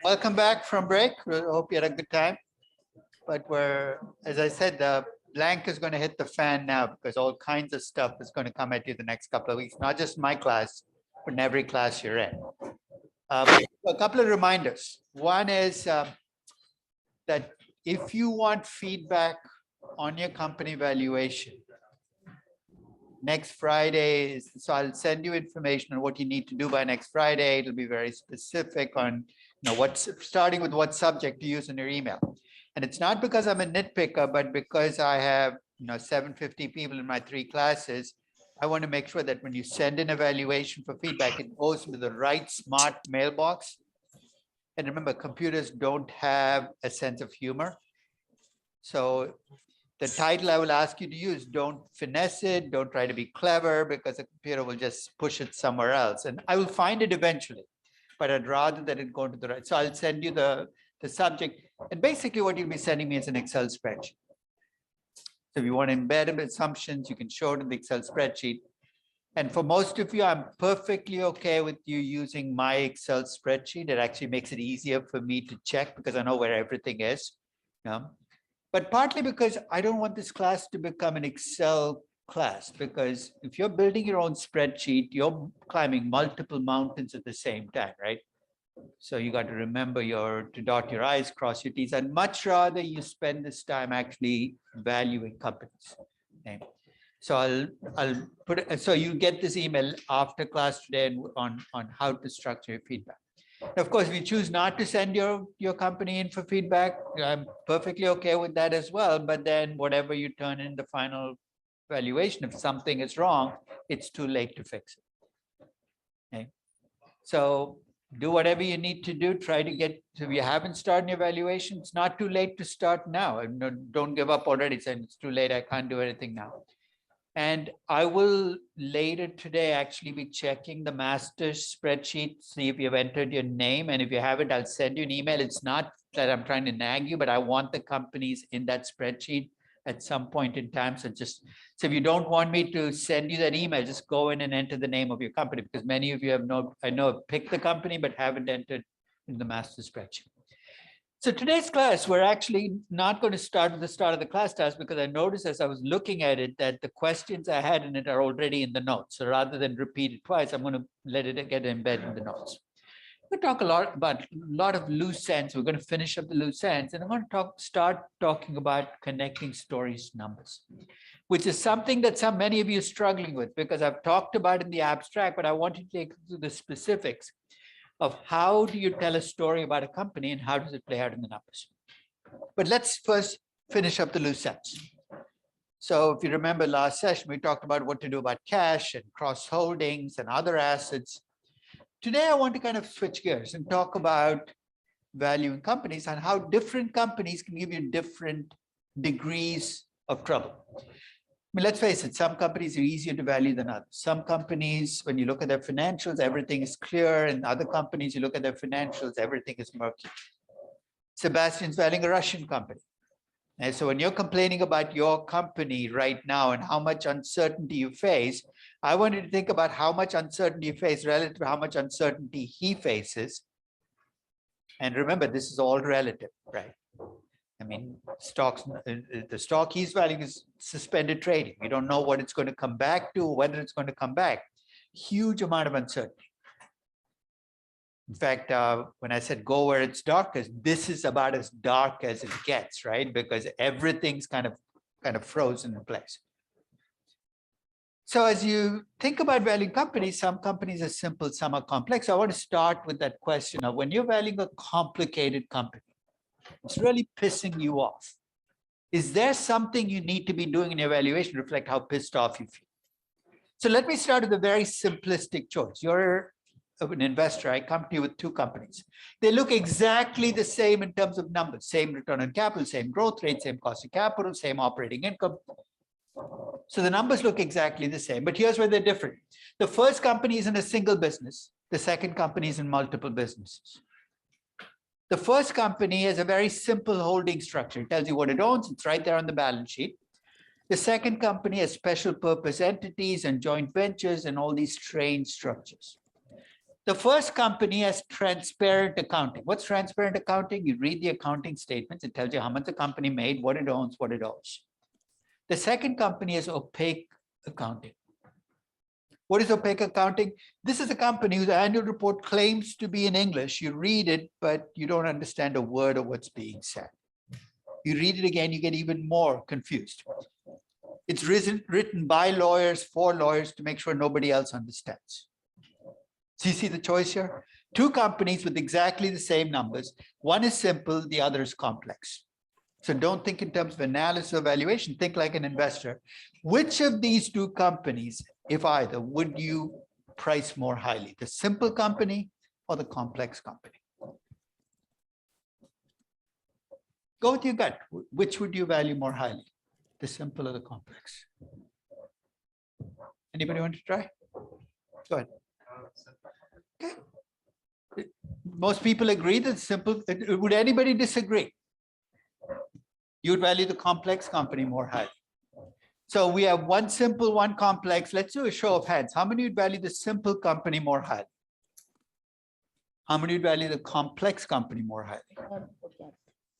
Welcome back from break. We hope you had a good time. But as I said, the blank is going to hit the fan now because all kinds of stuff is going to come at you the next couple of weeks, not just my class, but in every class you're in. A couple of reminders. One is that if you want feedback on your company valuation, next Friday, so I'll send you information on what you need to do by next Friday. It'll be very specific on starting with what subject to use in your email. And it's not because I'm a nitpicker, but because I have 750 people in my 3 classes. I want to make sure that when you send in evaluation for feedback, it goes into the right smart mailbox. And remember, computers don't have a sense of humor. So the title I will ask you to use, don't finesse it, don't try to be clever, because the computer will just push it somewhere else. And I will find it eventually, but I'd rather that it go to the right. So I'll send you the subject. And basically what you'll be sending me is an Excel spreadsheet. So if you want to embed assumptions, you can show it in the Excel spreadsheet. And for most of you, I'm perfectly okay with you using my Excel spreadsheet. It actually makes it easier for me to check because I know where everything is. But partly because I don't want this class to become an Excel class, because if you're building your own spreadsheet, you're climbing multiple mountains at the same time, right? So you got to remember to dot your I's, cross your T's. I'd much rather you spend this time actually valuing companies. Okay? So I'll put it, so you get this email after class today on how to structure your feedback. Of course, if you choose not to send your company in for feedback, I'm perfectly okay with that as well. But then whatever you turn in the final valuation, if something is wrong, it's too late to fix it. Okay. So do whatever you need to do. Try to get, so if you haven't started your evaluation, it's not too late to start now. And don't give up already saying it's too late, I can't do anything now. And I will later today actually be checking the master's spreadsheet, see if you've entered your name. And if you haven't, I'll send you an email. It's not that I'm trying to nag you, but I want the companies in that spreadsheet at some point in time. So if you don't want me to send you that email, just go in and enter the name of your company, because many of you have picked the company, but haven't entered in the master spreadsheet. So today's class, we're actually not going to start with the start of the class task, because I noticed as I was looking at it that the questions I had in it are already in the notes. So rather than repeat it twice, I'm going to let it get embedded in the notes. We're going to talk a lot of loose ends. We're going to finish up the loose ends, and I'm going to start talking about connecting stories to numbers, which is something that many of you are struggling with, because I've talked about in the abstract, but I want to take you to the specifics of how do you tell a story about a company and how does it play out in the numbers. But let's first finish up the loose ends. So if you remember last session, we talked about what to do about cash and cross holdings and other assets. Today, I want to kind of switch gears and talk about valuing companies and how different companies can give you different degrees of trouble. I mean, let's face it, some companies are easier to value than others. Some companies, when you look at their financials, everything is clear. And other companies, you look at their financials, everything is murky. Sebastian's valuing a Russian company. And so when you're complaining about your company right now and how much uncertainty you face, I want you to think about how much uncertainty you face relative to how much uncertainty he faces. And remember, this is all relative, right? I mean, stocks, the stock he's valuing is suspended trading. You don't know what it's going to come back to, whether it's going to come back. Huge amount of uncertainty. In fact, when I said go where it's darkest, this is about as dark as it gets, right? Because everything's kind of frozen in place. So as you think about valuing companies, some companies are simple, some are complex. I want to start with that question of when you're valuing a complicated company, it's really pissing you off. Is there something you need to be doing in your valuation to reflect how pissed off you feel? So let me start with a very simplistic choice. You're an investor. I come to you with two companies. They look exactly the same in terms of numbers, same return on capital, same growth rate, same cost of capital, same operating income. So the numbers look exactly the same, but here's where they're different. The first company is in a single business. The second company is in multiple businesses. The first company has a very simple holding structure. It tells you what it owns. It's right there on the balance sheet. The second company has special purpose entities and joint ventures and all these strange structures. The first company has transparent accounting. What's transparent accounting? You read the accounting statements. It tells you how much the company made, what it owns, what it owes. The second company is opaque accounting. What is opaque accounting? This is a company whose annual report claims to be in English. You read it, but you don't understand a word of what's being said. You read it again, you get even more confused. It's written by lawyers for lawyers to make sure nobody else understands. So you see the choice here? Two companies with exactly the same numbers. One is simple, the other is complex. So don't think in terms of analysis or valuation, think like an investor. Which of these two companies, if either, would you price more highly? The simple company or the complex company? Go with your gut. Which would you value more highly? The simple or the complex? Anybody want to try? Go ahead. Okay. Most people agree that simple. Would anybody disagree? You would value the complex company more highly. So we have one simple, one complex. Let's do a show of hands. How many would value the simple company more highly? How many would value the complex company more highly?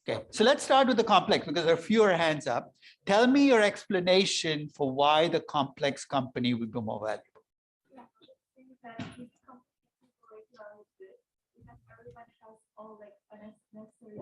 Okay, so let's start with the complex because there are fewer hands up. Tell me your explanation for why the complex company would be more valuable.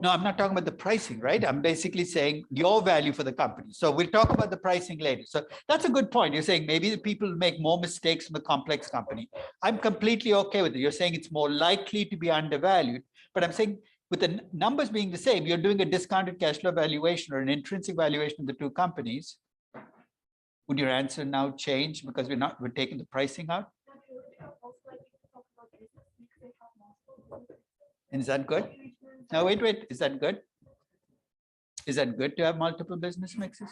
No, I'm not talking about the pricing, right? I'm basically saying your value for the company. So we'll talk about the pricing later. So that's a good point. You're saying maybe the people make more mistakes in the complex company. I'm completely okay with it. You're saying it's more likely to be undervalued, but I'm saying with the numbers being the same, you're doing a discounted cash flow valuation or an intrinsic valuation of the two companies. Would your answer now change because we're taking the pricing out? And is that good? Now, wait, is that good? Is that good to have multiple business mixes?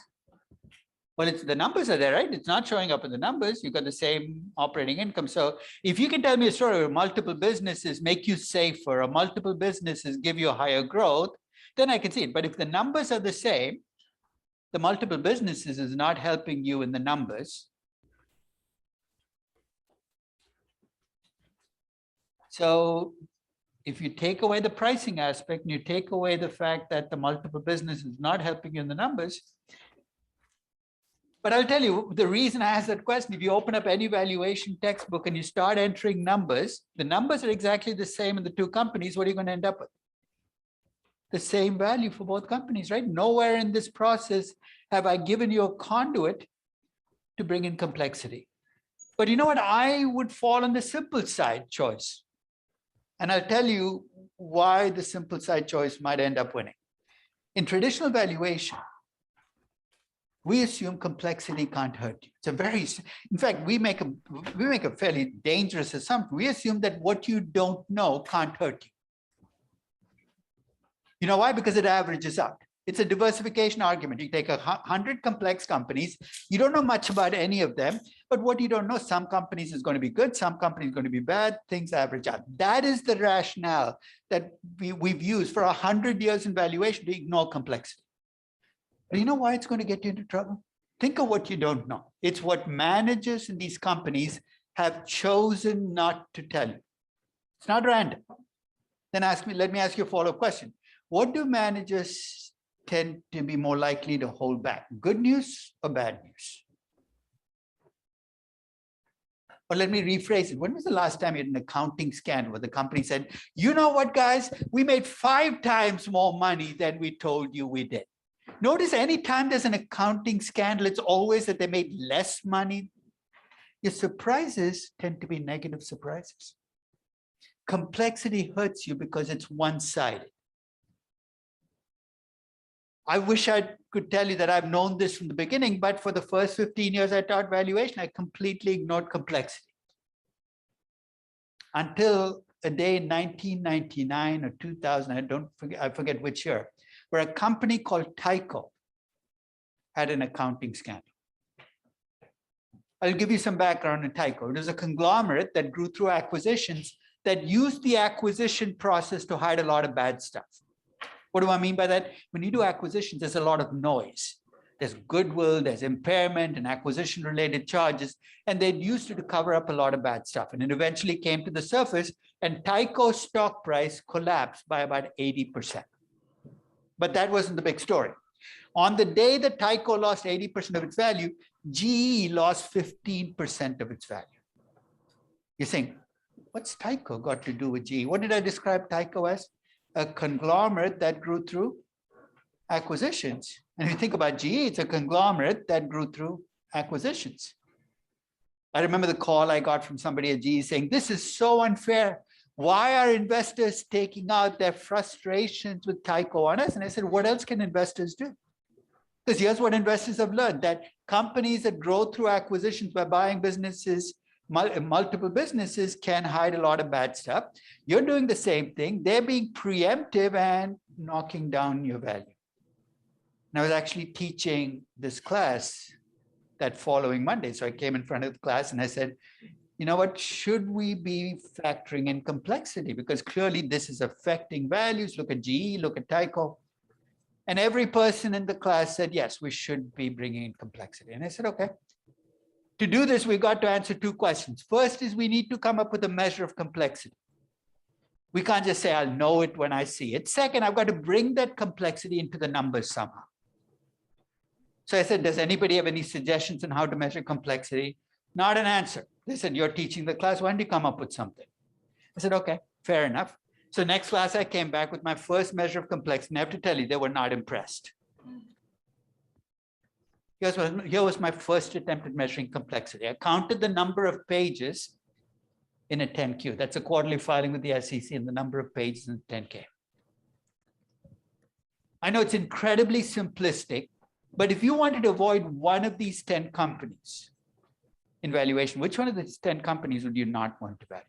Well, it's the numbers are there, right? It's not showing up in the numbers. You've got the same operating income. So if you can tell me a story where multiple businesses make you safer or multiple businesses give you a higher growth, then I can see it. But if the numbers are the same, the multiple businesses is not helping you in the numbers. So if you take away the pricing aspect and you take away the fact that the multiple business is not helping you in the numbers, but I'll tell you the reason I asked that question, if you open up any valuation textbook and you start entering numbers, the numbers are exactly the same in the two companies. What are you going to end up with? The same value for both companies, right? Nowhere in this process have I given you a conduit to bring in complexity. But you know what? I would fall on the simple side choice. And I'll tell you why the simple side choice might end up winning. In traditional valuation, we assume complexity can't hurt you. It's a very, in fact, we make a fairly dangerous assumption. We assume that what you don't know can't hurt you. You know why? Because it averages out. It's a diversification argument. You take 100 complex companies, you don't know much about any of them, but what you don't know, some companies is going to be good, some companies are going to be bad, things average out. That is the rationale that we've used for 100 years in valuation to ignore complexity. But you know why it's going to get you into trouble? Think of what you don't know. It's what managers in these companies have chosen not to tell you. It's not random. Then let me ask you a follow-up question. What do managers tend to be more likely to hold back? Good news or bad news? Or let me rephrase it. When was the last time you had an accounting scandal where the company said, you know what, guys, we made 5 times more money than we told you we did? Notice anytime there's an accounting scandal, it's always that they made less money. Your surprises tend to be negative surprises. Complexity hurts you because it's one-sided. I wish I could tell you that I've known this from the beginning, but for the first 15 years I taught valuation, I completely ignored complexity. Until a day in 1999 or 2000, I forget which year, where a company called Tyco had an accounting scandal. I'll give you some background on Tyco. It was a conglomerate that grew through acquisitions that used the acquisition process to hide a lot of bad stuff. What do I mean by that? When you do acquisitions, there's a lot of noise. There's goodwill, there's impairment and acquisition-related charges, and they'd used it to cover up a lot of bad stuff. And it eventually came to the surface, and Tyco's stock price collapsed by about 80%. But that wasn't the big story. On the day that Tyco lost 80% of its value, GE lost 15% of its value. You're saying, what's Tyco got to do with GE? What did I describe Tyco as? A conglomerate that grew through acquisitions. And if you think about GE, it's a conglomerate that grew through acquisitions. I remember the call I got from somebody at GE saying, this is so unfair. Why are investors taking out their frustrations with Tyco on us? And I said, what else can investors do? Because here's what investors have learned, that companies that grow through acquisitions by buying businesses, multiple businesses, can hide a lot of bad stuff. You're doing the same thing. They're being preemptive and knocking down your value. And I was actually teaching this class that following Monday. So I came in front of the class and I said, you know what, should we be factoring in complexity? Because clearly this is affecting values. Look at GE, look at Tyco. And every person in the class said, yes, we should be bringing in complexity. And I said, okay. To do this, we've got to answer 2 questions. First is we need to come up with a measure of complexity. We can't just say, I'll know it when I see it. Second, I've got to bring that complexity into the numbers somehow. So I said, does anybody have any suggestions on how to measure complexity? Not an answer. They said, you're teaching the class. Why don't you come up with something? I said, okay, fair enough. So next class, I came back with my first measure of complexity. And I have to tell you, they were not impressed. Here was my first attempt at measuring complexity. I counted the number of pages in a 10Q. That's a quarterly filing with the SEC, and the number of pages in the 10K. I know it's incredibly simplistic, but if you wanted to avoid one of these 10 companies in valuation, which one of these 10 companies would you not want to value?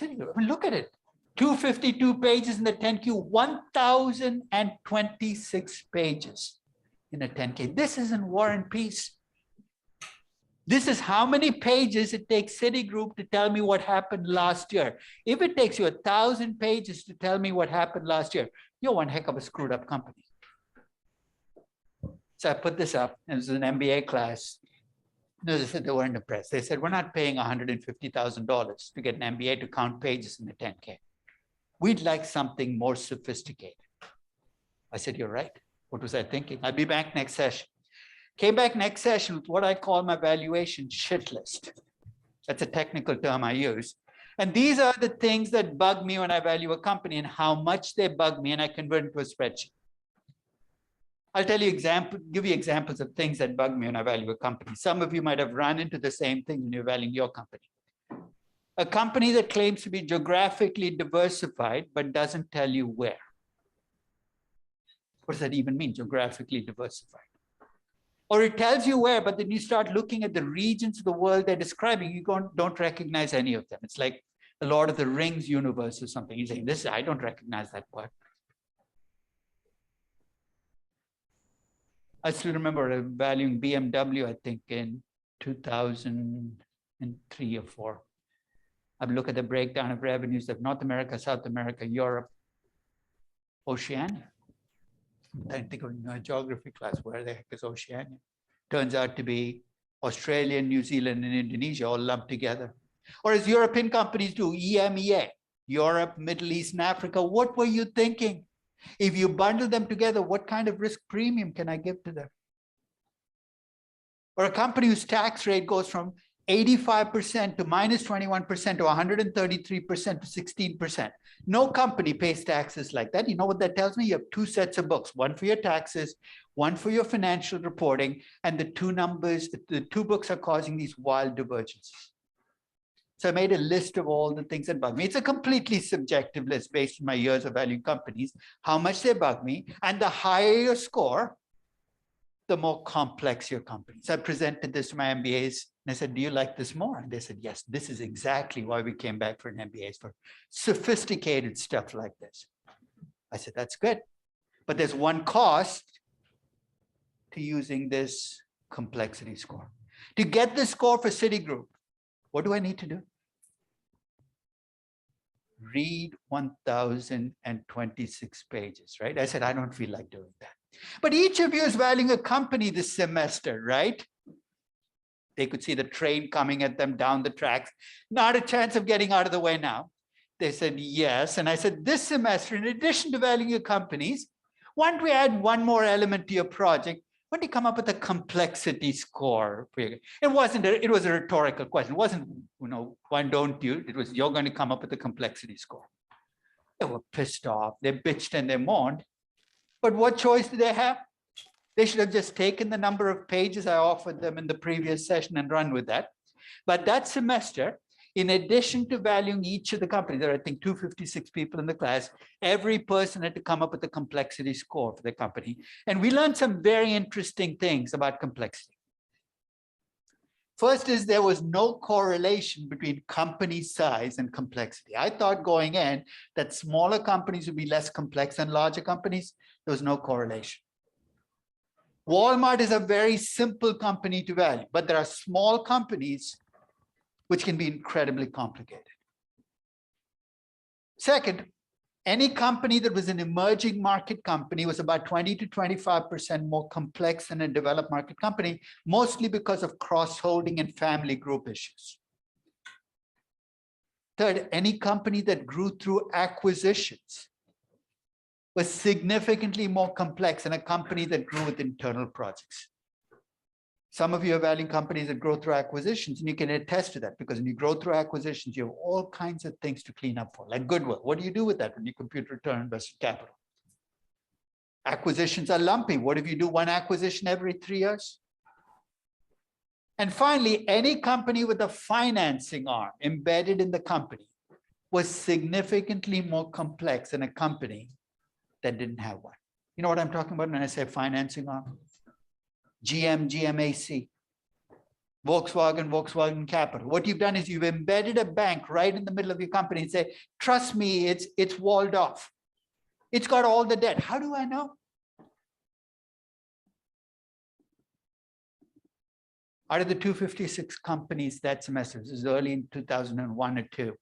I mean, look at it. 252 pages in the 10Q, 1,026 pages in a 10K. This isn't War and Peace. This is how many pages it takes Citigroup to tell me what happened last year. If it takes you 1,000 pages to tell me what happened last year, you're one heck of a screwed up company. So I put this up, and it was an MBA class. No, they said they weren't impressed. They said, we're not paying $150,000 to get an MBA to count pages in the 10K. We'd like something more sophisticated. I said, you're right. What was I thinking? I'll be back next session. Came back next session with what I call my valuation shit list. That's a technical term I use. And these are the things that bug me when I value a company and how much they bug me, and I convert it to a spreadsheet. I'll tell you give you examples of things that bug me when I value a company. Some of you might have run into the same thing when you're valuing your company. A company that claims to be geographically diversified, but doesn't tell you where. What does that even mean? Geographically diversified. Or it tells you where, but then you start looking at the regions of the world they're describing, you don't recognize any of them. It's like the Lord of the Rings universe or something. You're saying, this, I don't recognize that part. I still remember valuing BMW, I think in 2003 or 4. I would look at the breakdown of revenues of North America, South America, Europe, Oceania. I think of a geography class, where the heck is Oceania? Turns out to be Australia, New Zealand, and Indonesia all lumped together. Or as European companies do, EMEA, Europe, Middle East, and Africa. What were you thinking? If you bundle them together, what kind of risk premium can I give to them? Or a company whose tax rate goes from 85% to minus 21% to 133% to 16%. No company pays taxes like that. You know what that tells me? You have two sets of books, one for your taxes, one for your financial reporting, and the two books are causing these wild divergences. So I made a list of all the things that bug me. It's a completely subjective list based on my years of valuing companies, how much they bug me, and the higher your score, the more complex your company. So I presented this to my MBAs and I said, do you like this more? And they said, yes, this is exactly why we came back for an MBA, for sophisticated stuff like this. I said, that's good. But there's one cost to using this complexity score. To get the score for Citigroup, what do I need to do? Read 1,026 pages, right? I said, I don't feel like doing that. But each of you is valuing a company this semester, right? They could see the train coming at them down the tracks. Not a chance of getting out of the way now. They said, yes. And I said, this semester, in addition to valuing your companies, why don't we add one more element to your project? Why don't you come up with a complexity score? It was a rhetorical question. It wasn't, why don't you? It was, you're going to come up with a complexity score. They were pissed off. They bitched and they moaned. But what choice do they have? They should have just taken the number of pages I offered them in the previous session and run with that. But that semester, in addition to valuing each of the companies, there are, I think, 256 people in the class, every person had to come up with a complexity score for the company. And we learned some very interesting things about complexity. First is there was no correlation between company size and complexity. I thought going in that smaller companies would be less complex than larger companies. There was no correlation. Walmart is a very simple company to value, but there are small companies which can be incredibly complicated. Second, any company that was an emerging market company was about 20 to 25% more complex than a developed market company, mostly because of cross-holding and family group issues. Third, any company that grew through acquisitions was significantly more complex than a company that grew with internal projects. Some of you are valuing companies that grow through acquisitions, and you can attest to that, because when you grow through acquisitions, you have all kinds of things to clean up for, like goodwill. What do you do with that when you compute return on invested capital? Acquisitions are lumpy. What if you do one acquisition every 3 years? And finally, any company with a financing arm embedded in the company was significantly more complex than a company that didn't have one. You know what I'm talking about when I say financing arm? GM, GMAC, Volkswagen, Volkswagen Capital. What you've done is you've embedded a bank right in the middle of your company and say, trust me, it's walled off. It's got all the debt. How do I know? Out of the 256 companies that semester, this is early in 2001 or 2, you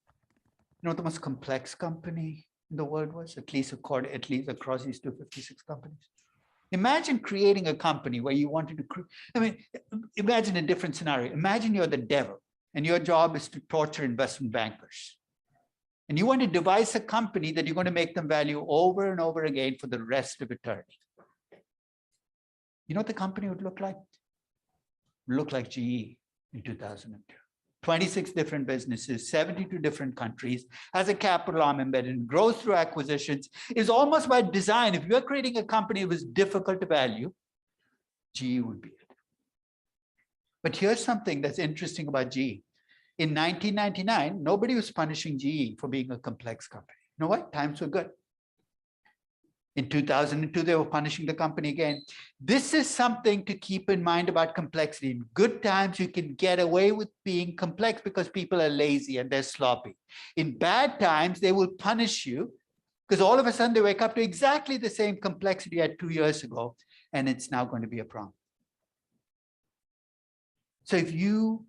know what the most complex company in the world was, at least across these 256 companies? Imagine creating a company where you wanted to, imagine a different scenario. Imagine you're the devil and your job is to torture investment bankers. And you want to devise a company that you're going to make them value over and over again for the rest of eternity. You know what the company would look like? It would look like GE in 2002. 26 different businesses, 72 different countries, has a capital arm embedded in, grows through acquisitions, is almost by design. If you're creating a company that was difficult to value, GE would be it. But here's something that's interesting about GE. In 1999, nobody was punishing GE for being a complex company. You know what? Times were good. In 2002, they were punishing the company again. This is something to keep in mind about complexity. In good times, you can get away with being complex because people are lazy and they're sloppy. In bad times, they will punish you because all of a sudden they wake up to exactly the same complexity you had 2 years ago, and it's now going to be a problem. So if you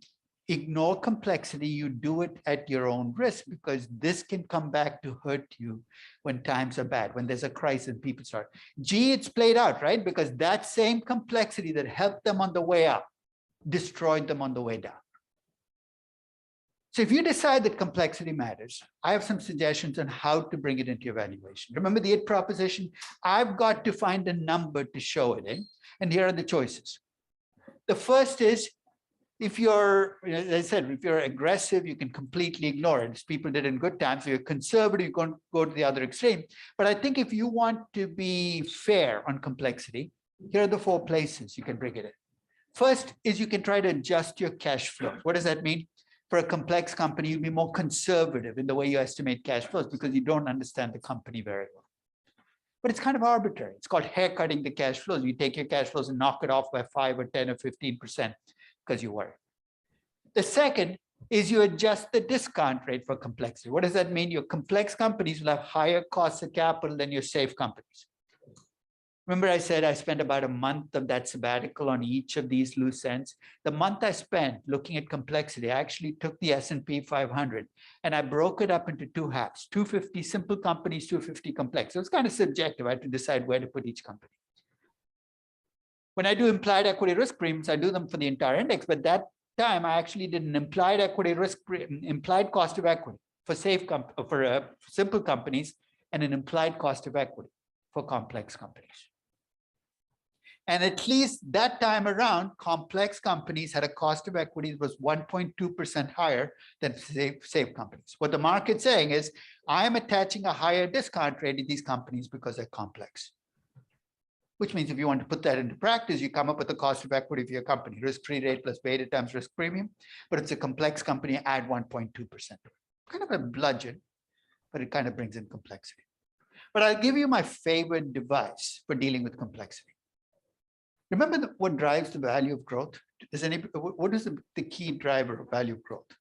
ignore complexity, you do it at your own risk, because this can come back to hurt you when times are bad, when there's a crisis and people start. It's played out, right? Because that same complexity that helped them on the way up destroyed them on the way down. So if you decide that complexity matters, I have some suggestions on how to bring it into your valuation. Remember the IT proposition? I've got to find a number to show it in, and here are the choices. The first is, if you're, as I said, if you're aggressive, you can completely ignore it. As people did in good times. If you're conservative, you can go to the other extreme. But I think if you want to be fair on complexity, here are the 4 places you can bring it in. First is you can try to adjust your cash flow. What does that mean? For a complex company, you'll be more conservative in the way you estimate cash flows because you don't understand the company very well. But it's kind of arbitrary. It's called haircutting the cash flows. You take your cash flows and knock it off by 5 or 10 or 15%. Because you worry. The second is you adjust the discount rate for complexity. What does that mean? Your complex companies will have higher costs of capital than your safe companies. Remember I said I spent about a month of that sabbatical on each of these loose ends. The month I spent looking at complexity, I actually took the S&P 500 and I broke it up into 2 halves, 250 simple companies, 250 complex. So it's kind of subjective. I had to decide where to put each company. When I do implied equity risk premiums, I do them for the entire index, but that time I actually did an implied equity risk, implied cost of equity for simple companies and an implied cost of equity for complex companies. And at least that time around, complex companies had a cost of equity that was 1.2% higher than safe companies. What the market's saying is, I am attaching a higher discount rate to these companies because they're complex. Which means if you want to put that into practice, you come up with the cost of equity for your company, risk-free rate plus beta times risk premium. But it's a complex company, add 1.2%. Kind of a bludgeon, but it kind of brings in complexity. But I'll give you my favorite device for dealing with complexity. Remember what drives the value of growth? What is the key driver of value of growth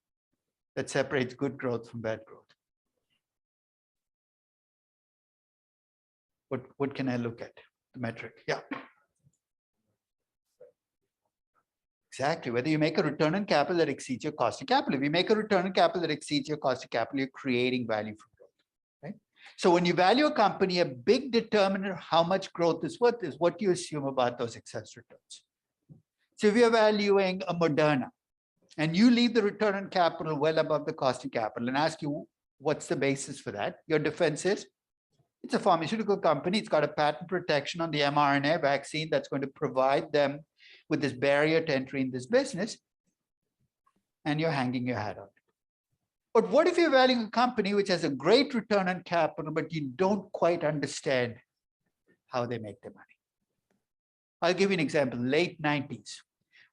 that separates good growth from bad growth? What can I look at? The metric, yeah. Exactly, whether you make a return on capital that exceeds your cost of capital. If you make a return on capital that exceeds your cost of capital, you're creating value for growth, right? So when you value a company, a big determinant of how much growth is worth is what you assume about those excess returns. So if you're valuing a Moderna and you leave the return on capital well above the cost of capital and ask you what's the basis for that, your defense is, it's a pharmaceutical company. It's got a patent protection on the mRNA vaccine that's going to provide them with this barrier to entry in this business. And you're hanging your hat on it. But what if you're valuing a company which has a great return on capital, but you don't quite understand how they make their money? I'll give you an example. Late 90s,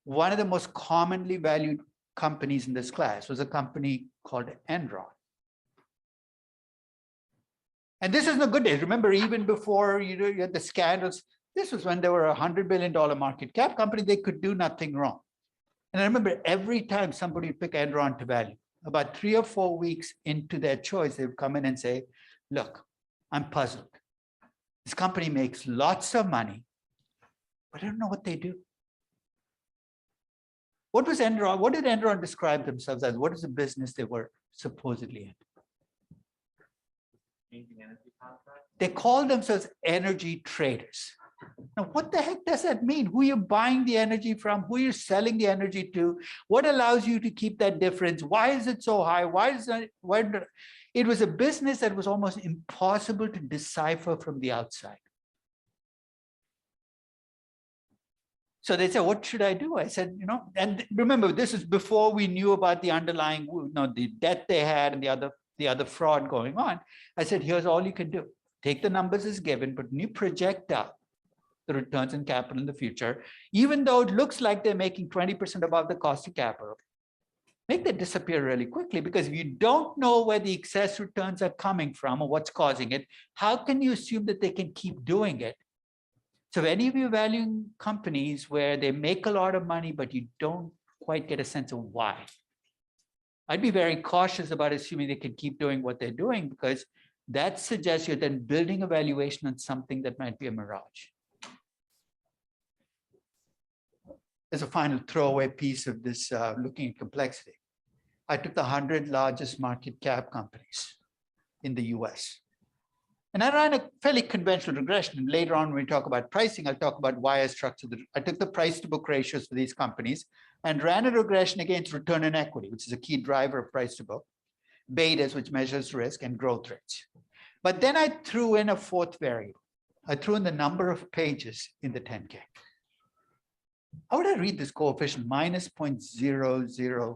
one of the most commonly valued companies in this class was a company called Enron. And this is in the good days. Remember, even before you had the scandals, this was when they were a $100 billion market cap company. They could do nothing wrong. And I remember every time somebody would pick Enron to value, about 3 or 4 weeks into their choice, they would come in and say, look, I'm puzzled. This company makes lots of money, but I don't know what they do. What was Enron? What did Enron describe themselves as? What is the business they were supposedly in? They call themselves energy traders. Now, what the heck does that mean? Who you're buying the energy from, who you're selling the energy to, what allows you to keep that difference? Why is it so high? It was a business that was almost impossible to decipher from the outside. So they said, what should I do? I said, and remember, this is before we knew about the underlying, the debt they had and the other fraud going on. I said, here's all you can do. Take the numbers as given, but when you project out the returns on capital in the future, even though it looks like they're making 20% above the cost of capital, make that disappear really quickly, because if you don't know where the excess returns are coming from or what's causing it, how can you assume that they can keep doing it? So if any of you valuing companies where they make a lot of money, but you don't quite get a sense of why, I'd be very cautious about assuming they can keep doing what they're doing, because that suggests you're then building a valuation on something that might be a mirage. As a final throwaway piece of this looking at complexity, I took the 100 largest market cap companies in the US. And I ran a fairly conventional regression. And later on, when we talk about pricing, I'll talk about why I structured the, I took the price to book ratios for these companies and ran a regression against return on equity, which is a key driver of price to book, betas, which measures risk, and growth rates. But then I threw in a fourth variable. I threw in the number of pages in the 10K. How would I read this coefficient? Minus 0.003.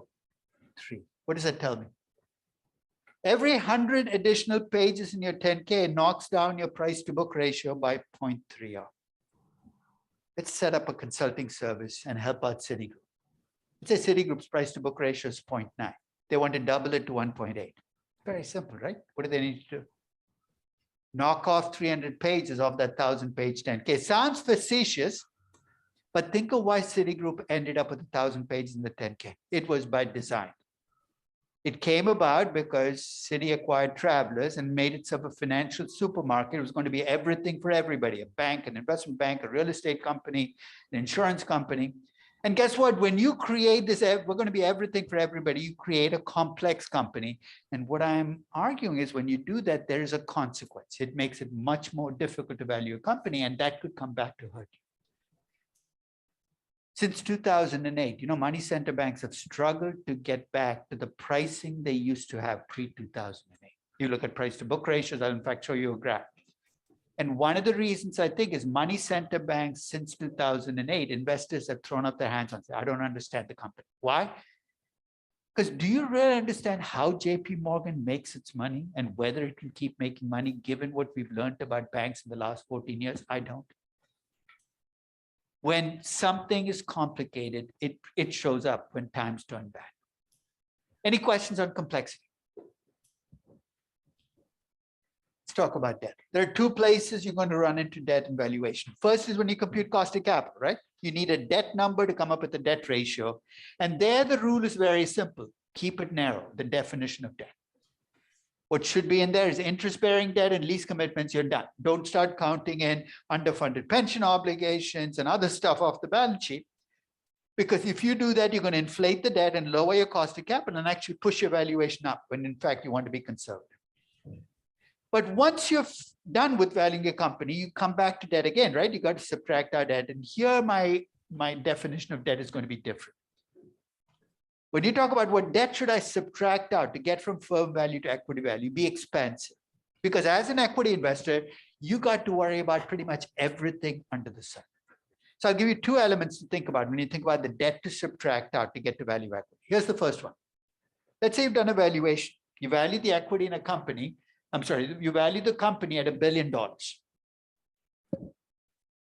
What does that tell me? Every 100 additional pages in your 10K knocks down your price to book ratio by 0.30. Let's set up a consulting service and help out Citigroup. Let's say Citigroup's price to book ratio is 0.9. They want to double it to 1.8. Very simple, right? What do they need to do? Knock off 300 pages of that 1,000-page 10K. Sounds facetious, but think of why Citigroup ended up with 1,000 pages in the 10K. It was by design. It came about because Citi acquired Travelers and made itself a financial supermarket. It was going to be everything for everybody, a bank, an investment bank, a real estate company, an insurance company. And guess what? When you create this, we're going to be everything for everybody, you create a complex company. And what I'm arguing is when you do that, there is a consequence. It makes it much more difficult to value a company, and that could come back to hurt you. Since 2008, money center banks have struggled to get back to the pricing they used to have pre-2008. You look at price to book ratios, I'll in fact show you a graph. And one of the reasons I think is money center banks since 2008, investors have thrown up their hands and said, I don't understand the company. Why? Because do you really understand how JP Morgan makes its money and whether it can keep making money given what we've learned about banks in the last 14 years? I don't. When something is complicated, it shows up when times turn bad. Any questions on complexity? Let's talk about debt. There are two places you're going to run into debt and valuation. First is when you compute cost of capital, right? You need a debt number to come up with a debt ratio. And there the rule is very simple. Keep it narrow, the definition of debt. What should be in there is interest-bearing debt and lease commitments, you're done. Don't start counting in underfunded pension obligations and other stuff off the balance sheet. Because if you do that, you're going to inflate the debt and lower your cost of capital and actually push your valuation up when in fact you want to be conservative. But once you're done with valuing a company, you come back to debt again, right? You got to subtract our debt. And here my definition of debt is going to be different. When you talk about what debt should I subtract out to get from firm value to equity value, be expensive. Because as an equity investor, you got to worry about pretty much everything under the sun. So I'll give you two elements to think about when you think about the debt to subtract out to get to value equity. Here's the first one. Let's say you've done a valuation. You value the equity in a company. You value the company at $1 billion.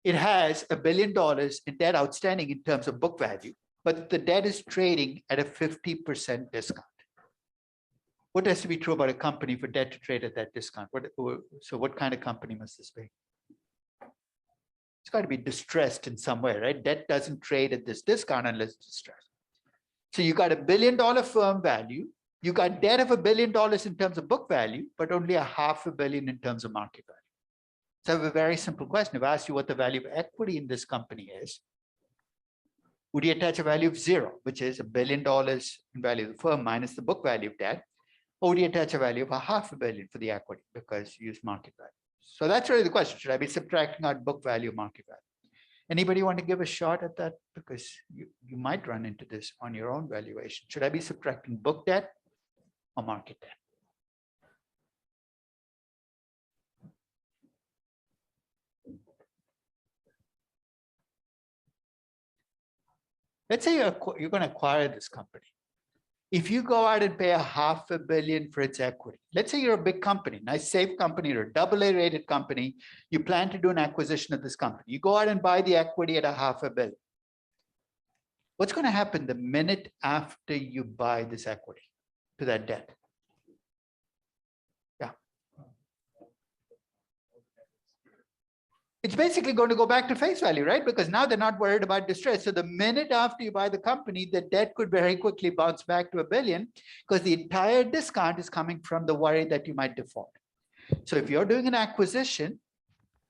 It has $1 billion in debt outstanding in terms of book value. But the debt is trading at a 50% discount. What has to be true about a company for debt to trade at that discount? So what kind of company must this be? It's got to be distressed in some way, right? Debt doesn't trade at this discount unless it's distressed. So you got $1 billion firm value. You got debt of $1 billion in terms of book value, but only $500 million in terms of market value. So I have a very simple question. If I ask you what the value of equity in this company is, would you attach a value of 0, which is $1 billion in value of the firm minus the book value of debt? Or would you attach a value of $500 million for the equity because you use market value? So that's really the question. Should I be subtracting out book value or market value? Anybody want to give a shot at that? Because you might run into this on your own valuation. Should I be subtracting book debt or market debt? Let's say you're going to acquire this company. If you go out and pay $500 million for its equity, let's say you're a big company, nice safe company, or a AA rated company, you plan to do an acquisition of this company. You go out and buy the equity at $500 million. What's going to happen the minute after you buy this equity to that debt? Yeah. It's basically going to go back to face value, right? Because now they're not worried about distress. So the minute after you buy the company, the debt could very quickly bounce back to $1 billion because the entire discount is coming from the worry that you might default. So if you're doing an acquisition,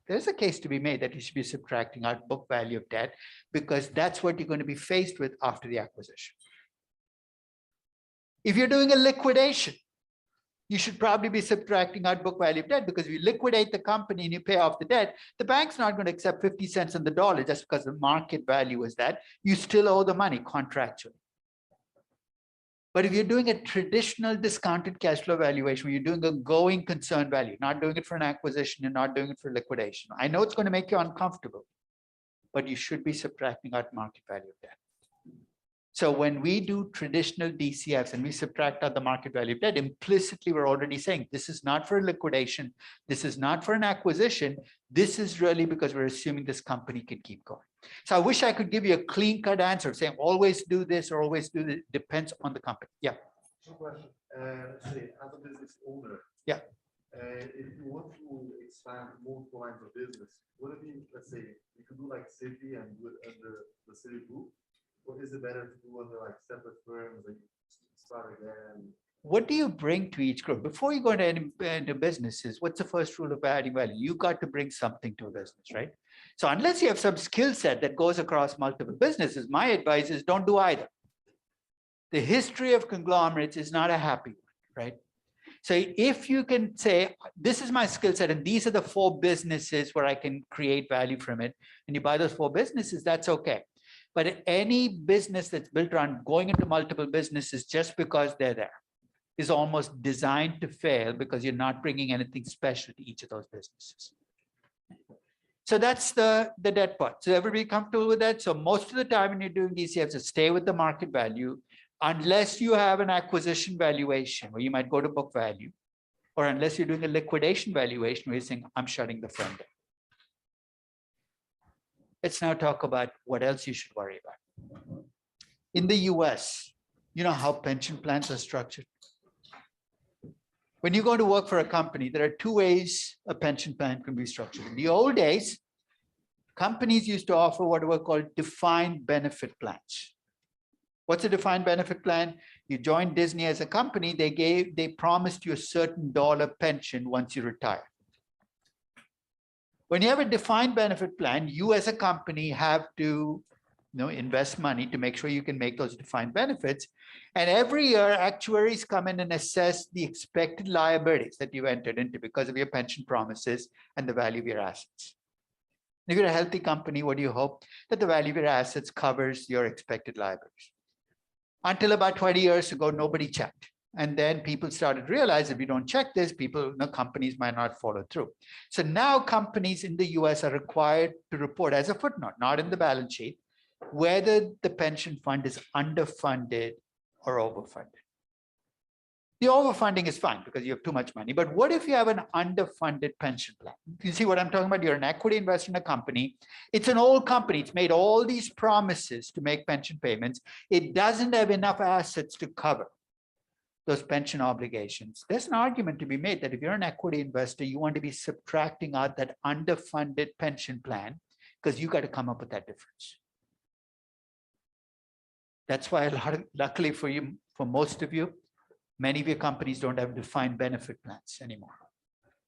there's a case to be made that you should be subtracting out book value of debt because that's what you're going to be faced with after the acquisition. If you're doing a liquidation, you should probably be subtracting out book value of debt because if you liquidate the company and you pay off the debt, the bank's not going to accept 50 cents on the dollar just because the market value is that. You still owe the money contractually. But if you're doing a traditional discounted cash flow valuation, where you're doing a going concern value, not doing it for an acquisition and not doing it for liquidation, I know it's going to make you uncomfortable, but you should be subtracting out market value of debt. So when we do traditional DCFs and we subtract out the market value of debt, implicitly, we're already saying this is not for liquidation. This is not for an acquisition. This is really because we're assuming this company can keep going. So I wish I could give you a clean cut answer saying always do this or always do this. Depends on the company. Yeah. One question. Say, as a business owner, yeah. If you want to expand multiple lines of business, would it be, let's say, you could do like City and do it under the City group? Or is it better to do under like separate firms and start again? What do you bring to each group? Before you go into businesses, what's the first rule of adding value? You got to bring something to a business, right? So unless you have some skill set that goes across multiple businesses, my advice is don't do either. The history of conglomerates is not a happy one, right? So if you can say, this is my skill set and these are the 4 businesses where I can create value from it, and you buy those 4 businesses, that's okay. But any business that's built around going into multiple businesses just because they're there is almost designed to fail because you're not bringing anything special to each of those businesses. So that's the debt part. So everybody comfortable with that? So most of the time when you're doing these, you have to stay with the market value unless you have an acquisition valuation where you might go to book value, or unless you're doing a liquidation valuation where you're saying, I'm shutting the firm down. Let's now talk about what else you should worry about. In the US, you know how pension plans are structured? When you go to work for a company, there are 2 ways a pension plan can be structured. In the old days, companies used to offer what were called defined benefit plans. What's a defined benefit plan? You joined Disney as a company, they promised you a certain dollar pension once you retire. When you have a defined benefit plan, you as a company have to invest money to make sure you can make those defined benefits. And every year, actuaries come in and assess the expected liabilities that you entered into because of your pension promises and the value of your assets. If you're a healthy company, what do you hope? That the value of your assets covers your expected liabilities. Until about 20 years ago, nobody checked. And then people started to realize if you don't check this, companies might not follow through. So now companies in the US are required to report as a footnote, not in the balance sheet, whether the pension fund is underfunded or overfunded. The overfunding is fine because you have too much money. But what if you have an underfunded pension plan? You see what I'm talking about? You're an equity investor in a company. It's an old company. It's made all these promises to make pension payments. It doesn't have enough assets to cover those pension obligations. There's an argument to be made that if you're an equity investor, you want to be subtracting out that underfunded pension plan because you got to come up with that difference. That's why luckily for you, for most of you, many of your companies don't have defined benefit plans anymore.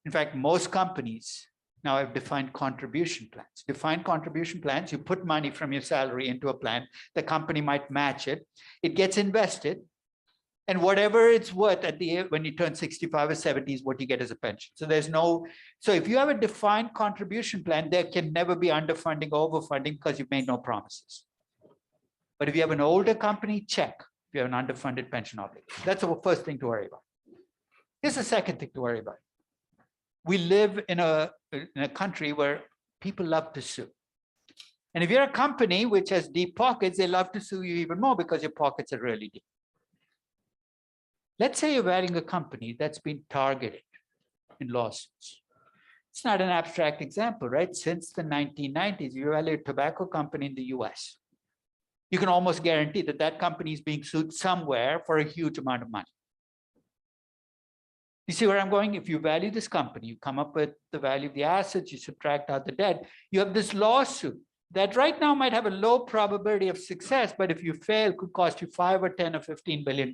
In fact, most companies now have defined contribution plans. Defined contribution plans, you put money from your salary into a plan, the company might match it, it gets invested, and whatever it's worth at the end, when you turn 65 or 70 is what you get as a pension. So so if you have a defined contribution plan, there can never be underfunding or overfunding because you've made no promises. But if you have an older company, check. If you have an underfunded pension obligation. That's the first thing to worry about. Here's the second thing to worry about. We live in a country where people love to sue. And if you're a company which has deep pockets, they love to sue you even more because your pockets are really deep. Let's say you're running a company that's been targeted in lawsuits. It's not an abstract example, right? Since the 1990s, you evaluate a tobacco company in the US. you can almost guarantee that that company is being sued somewhere for a huge amount of money. You see where I'm going? If you value this company, you come up with the value of the assets, you subtract out the debt, you have this lawsuit that right now might have a low probability of success, but if you fail, could cost you 5 or 10 or $15 billion.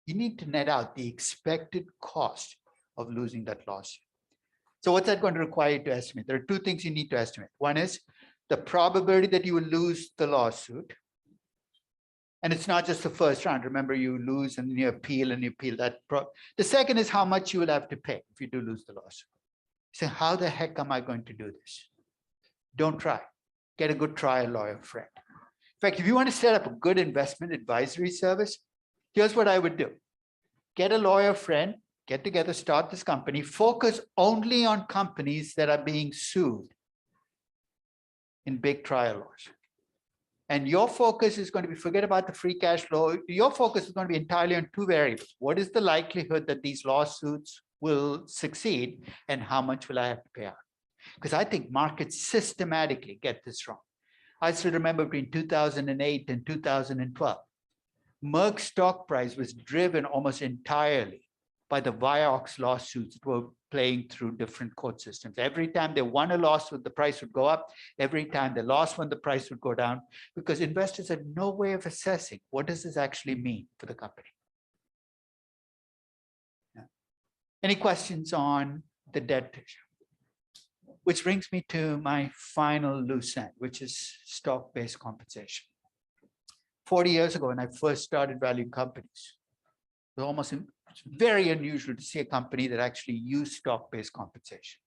You need to net out the expected cost of losing that lawsuit. So what's that going to require you to estimate? There are two things you need to estimate. One is the probability that you will lose the lawsuit. And it's not just the first round. Remember, you lose and you appeal and you appeal that. The second is how much you will have to pay if you do lose the lawsuit. So how the heck am I going to do this? Don't try. Get a good trial lawyer friend. In fact, if you want to set up a good investment advisory service, here's what I would do. Get a lawyer friend, get together, start this company, focus only on companies that are being sued in big trial laws. And your focus is going to be, forget about the free cash flow. Your focus is going to be entirely on two variables. What is the likelihood that these lawsuits will succeed and how much will I have to pay out? Because I think markets systematically get this wrong. I still remember between 2008 and 2012, Merck's stock price was driven almost entirely by the Vioxx lawsuits that were playing through different court systems. Every time they won a lawsuit, the price would go up. Every time they lost one, the price would go down, because investors had no way of assessing what does this actually mean for the company. Yeah. Any questions on the debt issue? Which brings me to my final loose end, which is stock-based compensation. 40 years ago, when I first started valuing companies, it was it's very unusual to see a company that actually used stock-based compensation.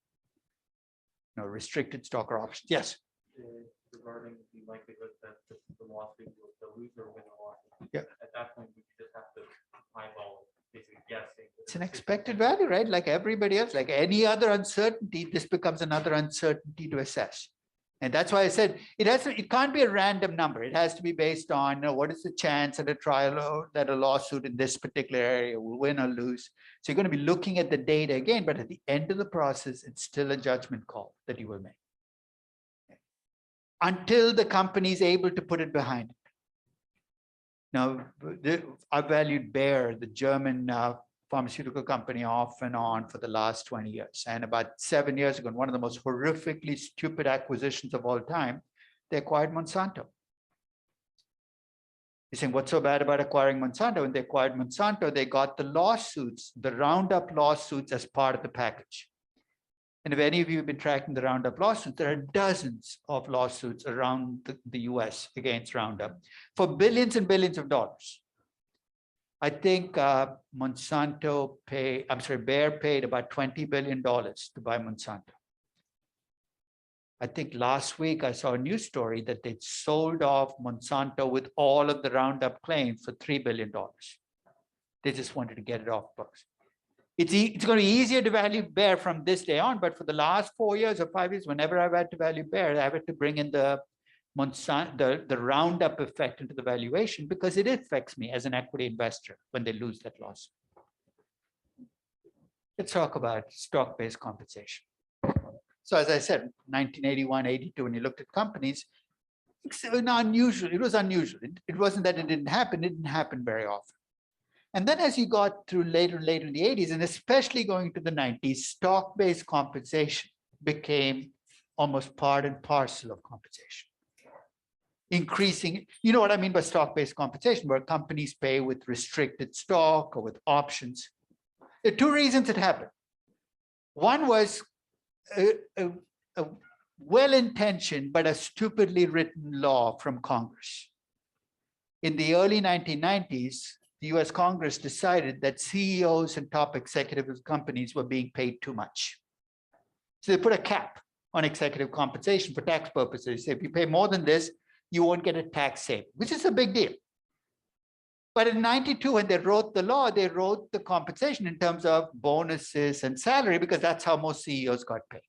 Restricted stock or options. Yes. Regarding the likelihood that the lawsuit will the loser win the lawsuit. Yeah. At that point, we just have to eyeball, basically guessing. It's an expected value, right? Like everybody else, like any other uncertainty, this becomes another uncertainty to assess. And that's why I said it can't be a random number. It has to be based on what is the chance at a trial that a lawsuit in this particular area will win or lose. So you're going to be looking at the data again, but at the end of the process, it's still a judgment call that you will make until the company is able to put it behind it. Now, I valued Bayer, the German pharmaceutical company, off and on for the last 20 years. And about 7 years ago, one of the most horrifically stupid acquisitions of all time, they acquired Monsanto. You're saying, what's so bad about acquiring Monsanto? When they acquired Monsanto, they got the lawsuits, the Roundup lawsuits as part of the package. And if any of you have been tracking the Roundup lawsuits, there are dozens of lawsuits around the US against Roundup for billions and billions of dollars. I think Bayer paid about $20 billion to buy Monsanto. I think last week I saw a news story that they'd sold off Monsanto with all of the Roundup claims for $3 billion. They just wanted to get it off books. It's going to be easier to value Bayer from this day on, but for the last 4 years or 5 years, whenever I've had to value Bayer, I've had to bring in the Roundup effect into the valuation, because it affects me as an equity investor when they lose that loss. Let's talk about stock-based compensation. So as I said, 1981, 82, when you looked at companies, it's unusual. It was unusual. It wasn't that it didn't happen. It didn't happen very often. And then as you got through later in the 80s, and especially going into the 90s, stock-based compensation became almost part and parcel of compensation. Increasing, you know what I mean by stock-based compensation, where companies pay with restricted stock or with options. There are two reasons it happened. One was a well-intentioned but a stupidly written law from Congress. In the early 1990s, the US Congress decided that CEOs and top executives of companies were being paid too much. So they put a cap on executive compensation for tax purposes. If you pay more than this, you won't get a tax saving, which is a big deal. But in 92, when they wrote the law, they wrote the compensation in terms of bonuses and salary, because that's how most CEOs got paid.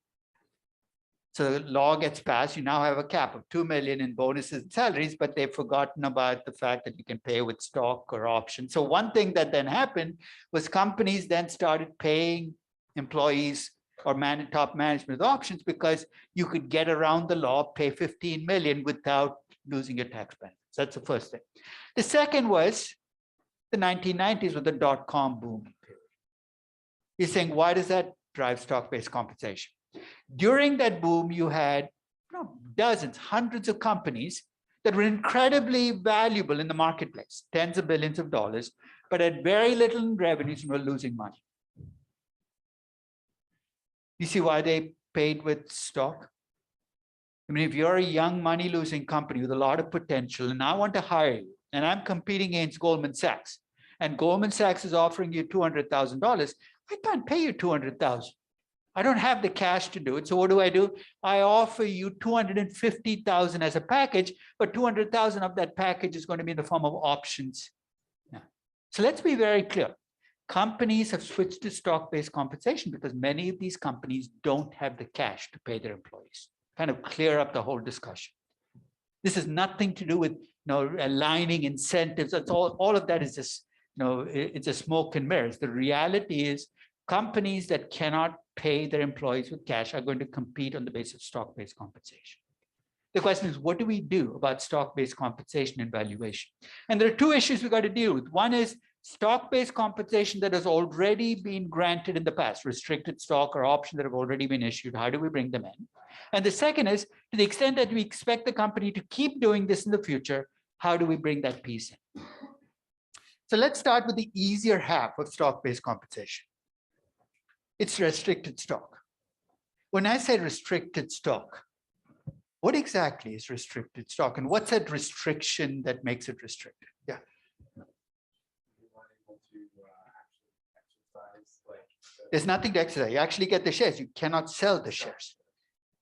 So the law gets passed, you now have a cap of 2 million in bonuses and salaries, but they've forgotten about the fact that you can pay with stock or options. So one thing that then happened was companies then started paying employees or top management with options, because you could get around the law, pay 15 million without losing your tax benefits. That's the first thing. The second was the 1990s with the dot-com boom period. He's saying, why does that drive stock-based compensation? During that boom, you had dozens, hundreds of companies that were incredibly valuable in the marketplace, tens of billions of dollars, but had very little in revenues and were losing money. You see why they paid with stock? I mean, if you're a young money-losing company with a lot of potential, and I want to hire you, and I'm competing against Goldman Sachs, and Goldman Sachs is offering you $200,000, I can't pay you $200,000. I don't have the cash to do it. So what do? I offer you $250,000 as a package, but $200,000 of that package is going to be in the form of options. Yeah. So let's be very clear. Companies have switched to stock-based compensation because many of these companies don't have the cash to pay their employees. Kind of clear up the whole discussion. This has nothing to do with aligning incentives. That's all of that is just, it's a smoke and mirrors. The reality is companies that cannot pay their employees with cash are going to compete on the basis of stock-based compensation. The question is, what do we do about stock-based compensation and valuation? And there are two issues we got to deal with. One is stock-based compensation that has already been granted in the past, restricted stock or options that have already been issued. How do we bring them in? And the second is, to the extent that we expect the company to keep doing this in the future, how do we bring that piece in? So let's start with the easier half of stock-based compensation. It's restricted stock. When I say restricted stock, what exactly is restricted stock? And what's that restriction that makes it restricted? Yeah. There's nothing to exercise. You actually get the shares. You cannot sell the shares.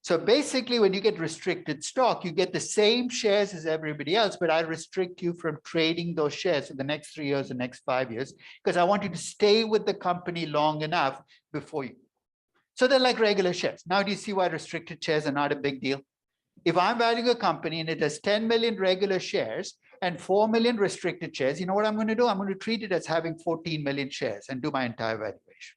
So basically, when you get restricted stock, you get the same shares as everybody else, but I restrict you from trading those shares for the next 3 years, the next 5 years, because I want you to stay with the company long enough before you. So they're like regular shares. Now, do you see why restricted shares are not a big deal? If I'm valuing a company and it has 10 million regular shares and 4 million restricted shares, you know what I'm going to do? I'm going to treat it as having 14 million shares and do my entire valuation.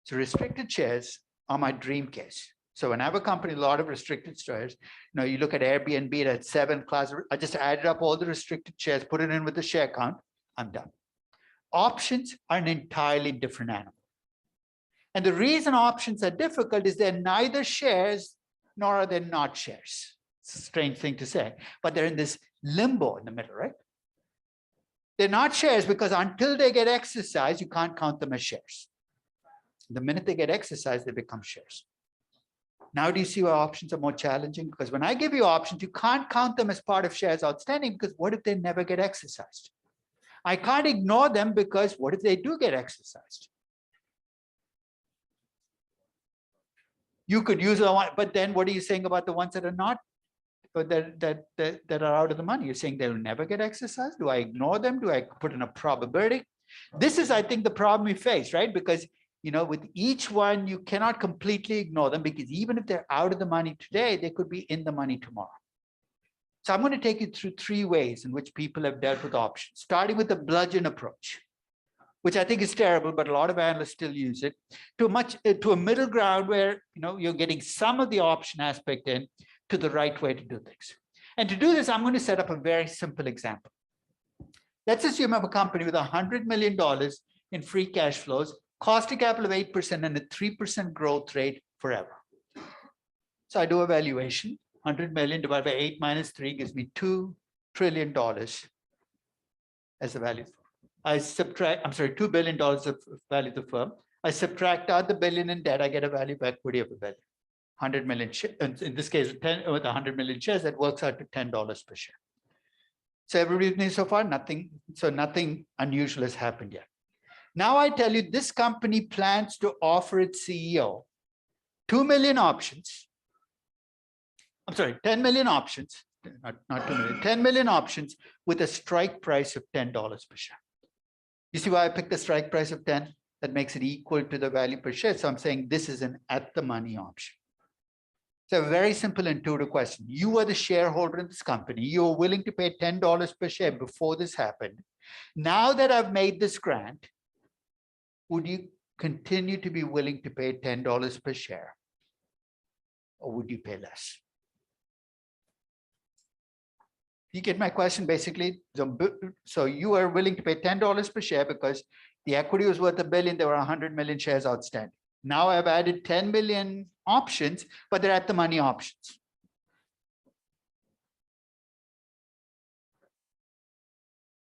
So restricted shares are my dream case. So when I have a company, a lot of restricted shares, you look at Airbnb, it had 7 classes. I just added up all the restricted shares, put it in with the share count, I'm done. Options are an entirely different animal. And the reason options are difficult is they're neither shares nor are they not shares. It's a strange thing to say, but they're in this limbo in the middle, right? They're not shares because until they get exercised, you can't count them as shares. The minute they get exercised, they become shares. Now, do you see why options are more challenging? Because when I give you options, you can't count them as part of shares outstanding because what if they never get exercised? I can't ignore them because what if they do get exercised? You could use the one, but then what are you saying about the ones that are not, or that are out of the money? You're saying they'll never get exercised? Do I ignore them? Do I put in a probability? This is, I think, the problem we face, right? Because with each one, you cannot completely ignore them because even if they're out of the money today, they could be in the money tomorrow. So I'm going to take you through 3 ways in which people have dealt with options, starting with the bludgeon approach, which I think is terrible, but a lot of analysts still use it, to a middle ground where you're getting some of the option aspect in to the right way to do things. And to do this, I'm going to set up a very simple example. Let's assume I have a company with $100 million in free cash flows, cost of capital of 8% and a 3% growth rate forever. So I do a valuation, 100 million divided by 8 minus 3 gives me $2 trillion as the value. I subtract, $2 billion of value of the firm. I subtract out the billion in debt, I get a value of equity of $1 billion. 100 million, in this case, with 100 million shares, that works out to $10 per share. So everybody with me so far, nothing unusual has happened yet. Now I tell you, this company plans to offer its CEO 2 million options. 10 million options, not 2 million, 10 million options with a strike price of $10 per share. You see why I picked the strike price of 10? That makes it equal to the value per share. So I'm saying this is an at the money option. So a very simple intuitive question. You are the shareholder in this company. You are willing to pay $10 per share before this happened. Now that I've made this grant, would you continue to be willing to pay $10 per share? Or would you pay less? You get my question basically? So you are willing to pay $10 per share because the equity was worth $1 billion. There were 100 million shares outstanding. Now I've added 10 million options, but they're at the money options.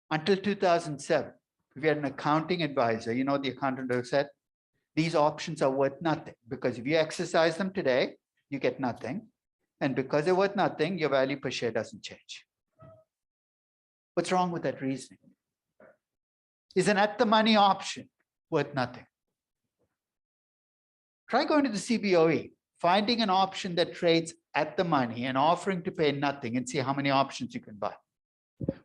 Until 2007, we had an accounting advisor. You know, the accountant who said, these options are worth nothing because if you exercise them today, you get nothing. And because they're worth nothing, your value per share doesn't change. What's wrong with that reasoning? Is an at the money option worth nothing? Try going to the CBOE, finding an option that trades at the money and offering to pay nothing and see how many options you can buy.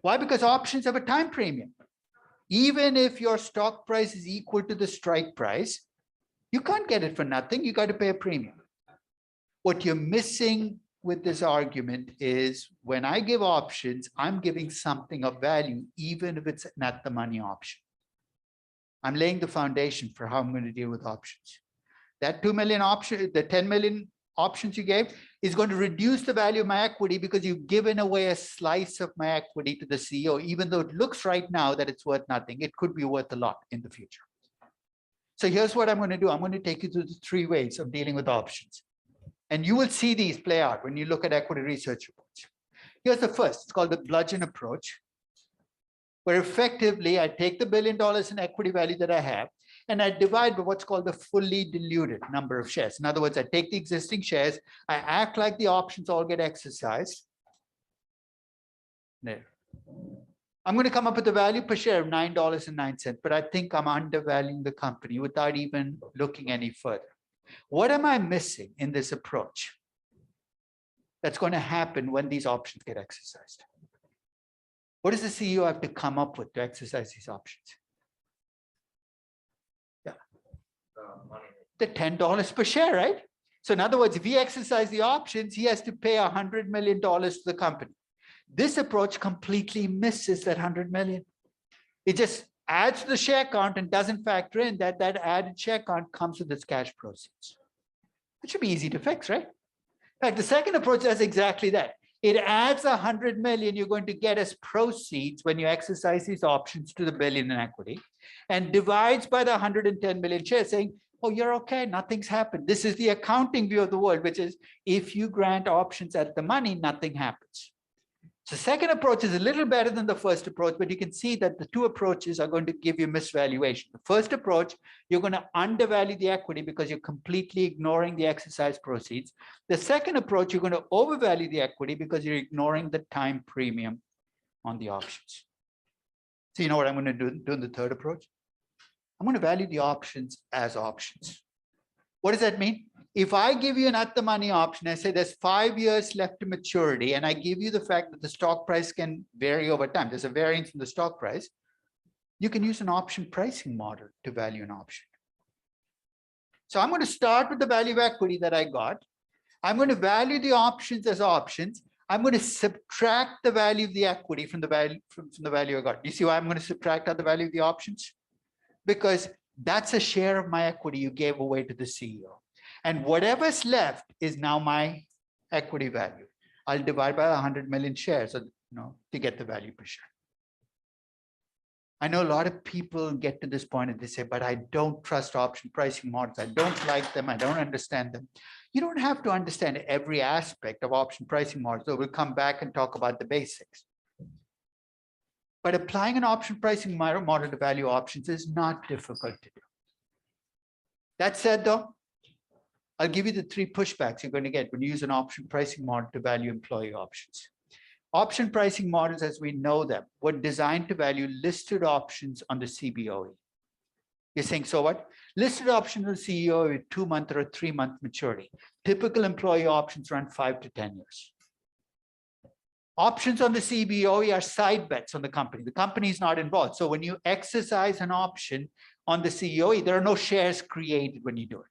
Why? Because options have a time premium. Even if your stock price is equal to the strike price, you can't get it for nothing. You got to pay a premium. What you're missing with this argument is when I give options, I'm giving something of value, even if it's an at the money option. I'm laying the foundation for how I'm going to deal with options. That 2 million option, the 10 million options you gave is going to reduce the value of my equity because you've given away a slice of my equity to the CEO, even though it looks right now that it's worth nothing. It could be worth a lot in the future. So here's what I'm going to do. I'm going to take you through the 3 ways of dealing with options. And you will see these play out when you look at equity research reports. Here's the first. It's called the bludgeon approach, where effectively I take the $1 billion in equity value that I have, and I divide by what's called the fully diluted number of shares. In other words, I take the existing shares, I act like the options all get exercised. There. I'm going to come up with a value per share of $9.09, but I think I'm undervaluing the company without even looking any further. What am I missing in this approach that's going to happen when these options get exercised? What does the CEO have to come up with to exercise these options? Yeah. The $10 per share, right? So in other words, if he exercises the options, he has to pay $100 million to the company. This approach completely misses that 100 million. It just adds to the share count and doesn't factor in that that added share count comes with its cash proceeds. It should be easy to fix, right? In fact, the second approach does exactly that. It adds 100 million you're going to get as proceeds when you exercise these options to the billion in equity and divides by the 110 million shares saying, oh, you're okay, nothing's happened. This is the accounting view of the world, which is if you grant options at the money, nothing happens. So the second approach is a little better than the first approach, but you can see that the 2 approaches are going to give you misvaluation. The first approach, you're going to undervalue the equity because you're completely ignoring the exercise proceeds. The second approach, you're going to overvalue the equity because you're ignoring the time premium on the options. So you know what I'm going to do in the third approach? I'm going to value the options as options. What does that mean? If I give you an at the money option, I say there's 5 years left to maturity, and I give you the fact that the stock price can vary over time. There's a variance in the stock price. You can use an option pricing model to value an option. So I'm going to start with the value of equity that I got. I'm going to value the options as options. I'm going to subtract the value of the equity from the value I got. You see why I'm going to subtract out the value of the options? Because that's a share of my equity you gave away to the CEO. And whatever's left is now my equity value. I'll divide by 100 million shares, to get the value per share. I know a lot of people get to this point and they say, but I don't trust option pricing models. I don't like them. I don't understand them. You don't have to understand every aspect of option pricing models. So we'll come back and talk about the basics. But applying an option pricing model to value options is not difficult to do. That said, though, I'll give you the 3 pushbacks you're going to get when you use an option pricing model to value employee options. Option pricing models, as we know them, were designed to value listed options on the CBOE. You're saying, so what? Listed options on the CBOE with 2-month or a 3-month maturity. Typical employee options run 5 to 10 years. Options on the CBOE are side bets on the company. The company is not involved. So when you exercise an option on the CBOE, there are no shares created when you do it.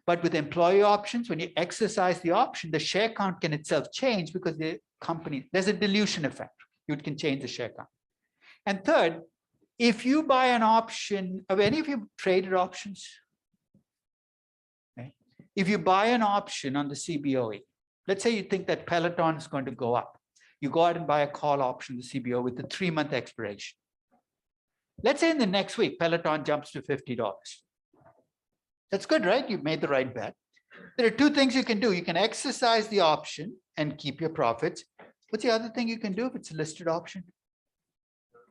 But with employee options, when you exercise the option, the share count can itself change because the company, there's a dilution effect. You can change the share count. And third, if you buy an option, have any of you traded options? Okay. If you buy an option on the CBOE, let's say you think that Peloton is going to go up. You go out and buy a call option, the CBO, with the 3-month expiration. Let's say in the next week, Peloton jumps to $50. That's good, right? You've made the right bet. There are 2 things you can do. You can exercise the option and keep your profits. What's the other thing you can do if it's a listed option?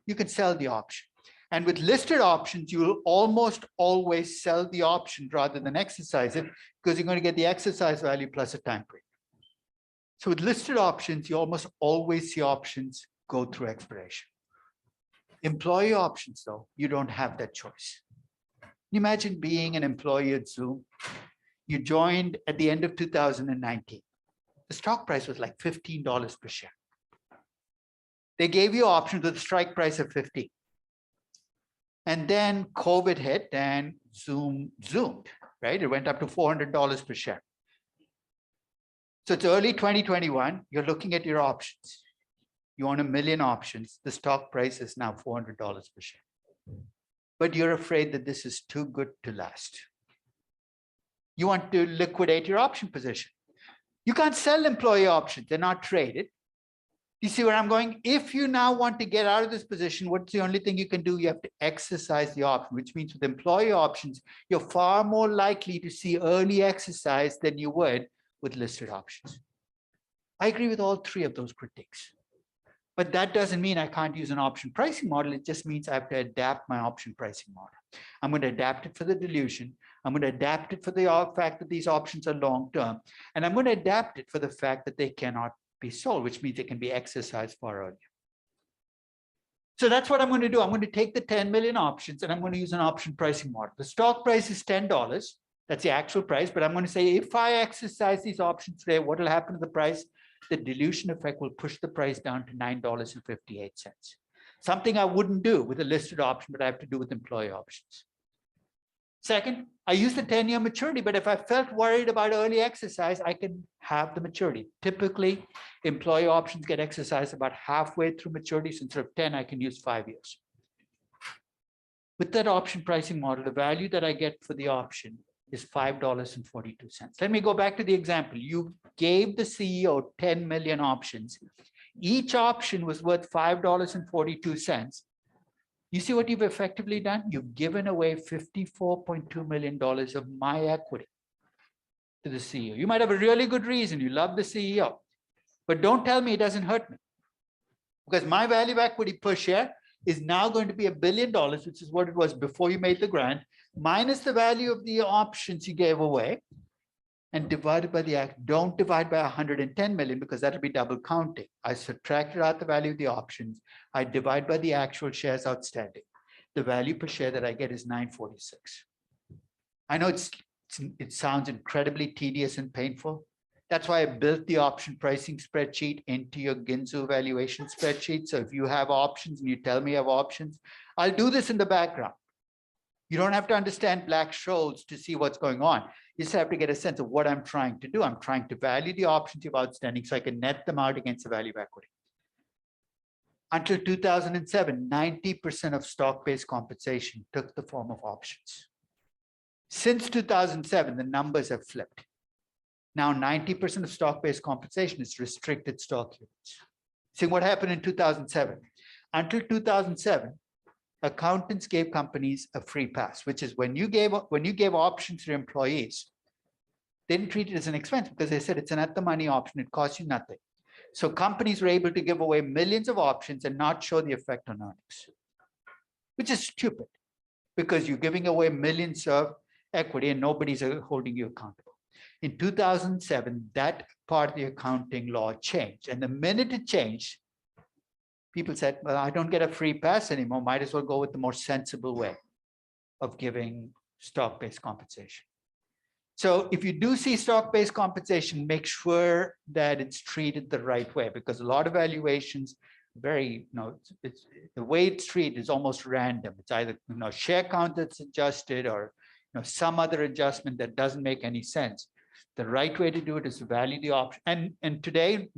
You can sell the option. And with listed options, you will almost always sell the option rather than exercise it, because you're going to get the exercise value plus a time period. So with listed options, you almost always see options go through expiration. Employee options, though, you don't have that choice. Imagine being an employee at Zoom. You joined at the end of 2019. The stock price was like $15 per share. They gave you options with a strike price of 50. And then COVID hit and Zoom zoomed, right? It went up to $400 per share. So it's early 2021. You're looking at your options. You own 1 million options. The stock price is now $400 per share. But you're afraid that this is too good to last. You want to liquidate your option position. You can't sell employee options. They're not traded. You see where I'm going? If you now want to get out of this position, what's the only thing you can do? You have to exercise the option, which means with employee options, you're far more likely to see early exercise than you would with listed options. I agree with all 3 of those critiques. But that doesn't mean I can't use an option pricing model. It just means I have to adapt my option pricing model. I'm going to adapt it for the dilution. I'm going to adapt it for the fact that these options are long-term. And I'm going to adapt it for the fact that they cannot be sold, which means they can be exercised far earlier. So that's what I'm going to do. I'm going to take the 10 million options and I'm going to use an option pricing model. The stock price is $10. That's the actual price. But I'm going to say, if I exercise these options today, what will happen to the price? The dilution effect will push the price down to $9.58. Something I wouldn't do with a listed option, but I have to do with employee options. Second, I use the 10-year maturity, but if I felt worried about early exercise, I can have the maturity. Typically, employee options get exercised about halfway through maturity. So instead of 10, I can use 5 years. With that option pricing model, the value that I get for the option is $5.42. Let me go back to the example. You gave the CEO 10 million options. Each option was worth $5.42. You see what you've effectively done? You've given away $54.2 million of my equity to the CEO. You might have a really good reason. You love the CEO, but don't tell me it doesn't hurt me, because my value of equity per share is now going to be $1 billion, which is what it was before you made the grant, minus the value of the options you gave away, and divided by the act. Don't divide by 110 million, because that'll be double counting. I subtracted out the value of the options. I divide by the actual shares outstanding. The value per share that I get is 946. I know it sounds incredibly tedious and painful. That's why I built the option pricing spreadsheet into your Ginzu valuation spreadsheet. So if you have options and you tell me you have options, I'll do this in the background. You don't have to understand Black-Scholes to see what's going on. You just have to get a sense of what I'm trying to do. I'm trying to value the options you have outstanding so I can net them out against the value of equity. Until 2007, 90% of stock-based compensation took the form of options. Since 2007, the numbers have flipped. Now 90% of stock-based compensation is restricted stock units. See what happened in 2007. Until 2007, accountants gave companies a free pass, which is when you gave options to your employees, they didn't treat it as an expense because they said it's an at-the-money option, it costs you nothing. So companies were able to give away millions of options and not show the effect on earnings, which is stupid because you're giving away millions of equity and nobody's holding you accountable. In 2007, that part of the accounting law changed. And the minute it changed, people said, well, I don't get a free pass anymore. Might as well go with the more sensible way of giving stock-based compensation. So if you do see stock-based compensation, make sure that it's treated the right way, because a lot of valuations, the way it's treated is almost random. It's either share count that's adjusted or some other adjustment that doesn't make any sense. The right way to do it is to value the option. And today,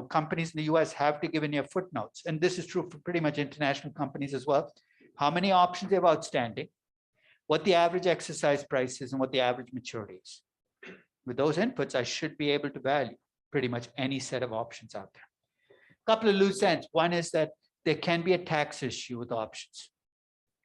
companies in the US have to give in your footnotes. And this is true for pretty much international companies as well. How many options they have outstanding, what the average exercise price is, and what the average maturity is. With those inputs, I should be able to value pretty much any set of options out there. couple of loose ends. One is that there can be a tax issue with options.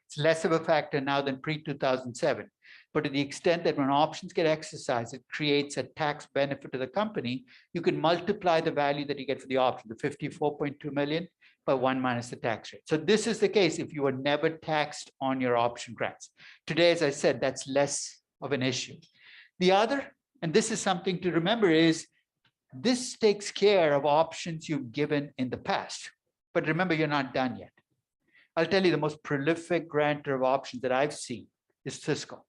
It's less of a factor now than pre-2007. But to the extent that when options get exercised, it creates a tax benefit to the company, you can multiply the value that you get for the option, the 54.2 million, by 1 minus the tax rate. So this is the case if you were never taxed on your option grants. Today, as I said, that's less of an issue. The other, and this is something to remember, is this takes care of options you've given in the past. But remember, you're not done yet. I'll tell you the most prolific grantor of options that I've seen is Cisco.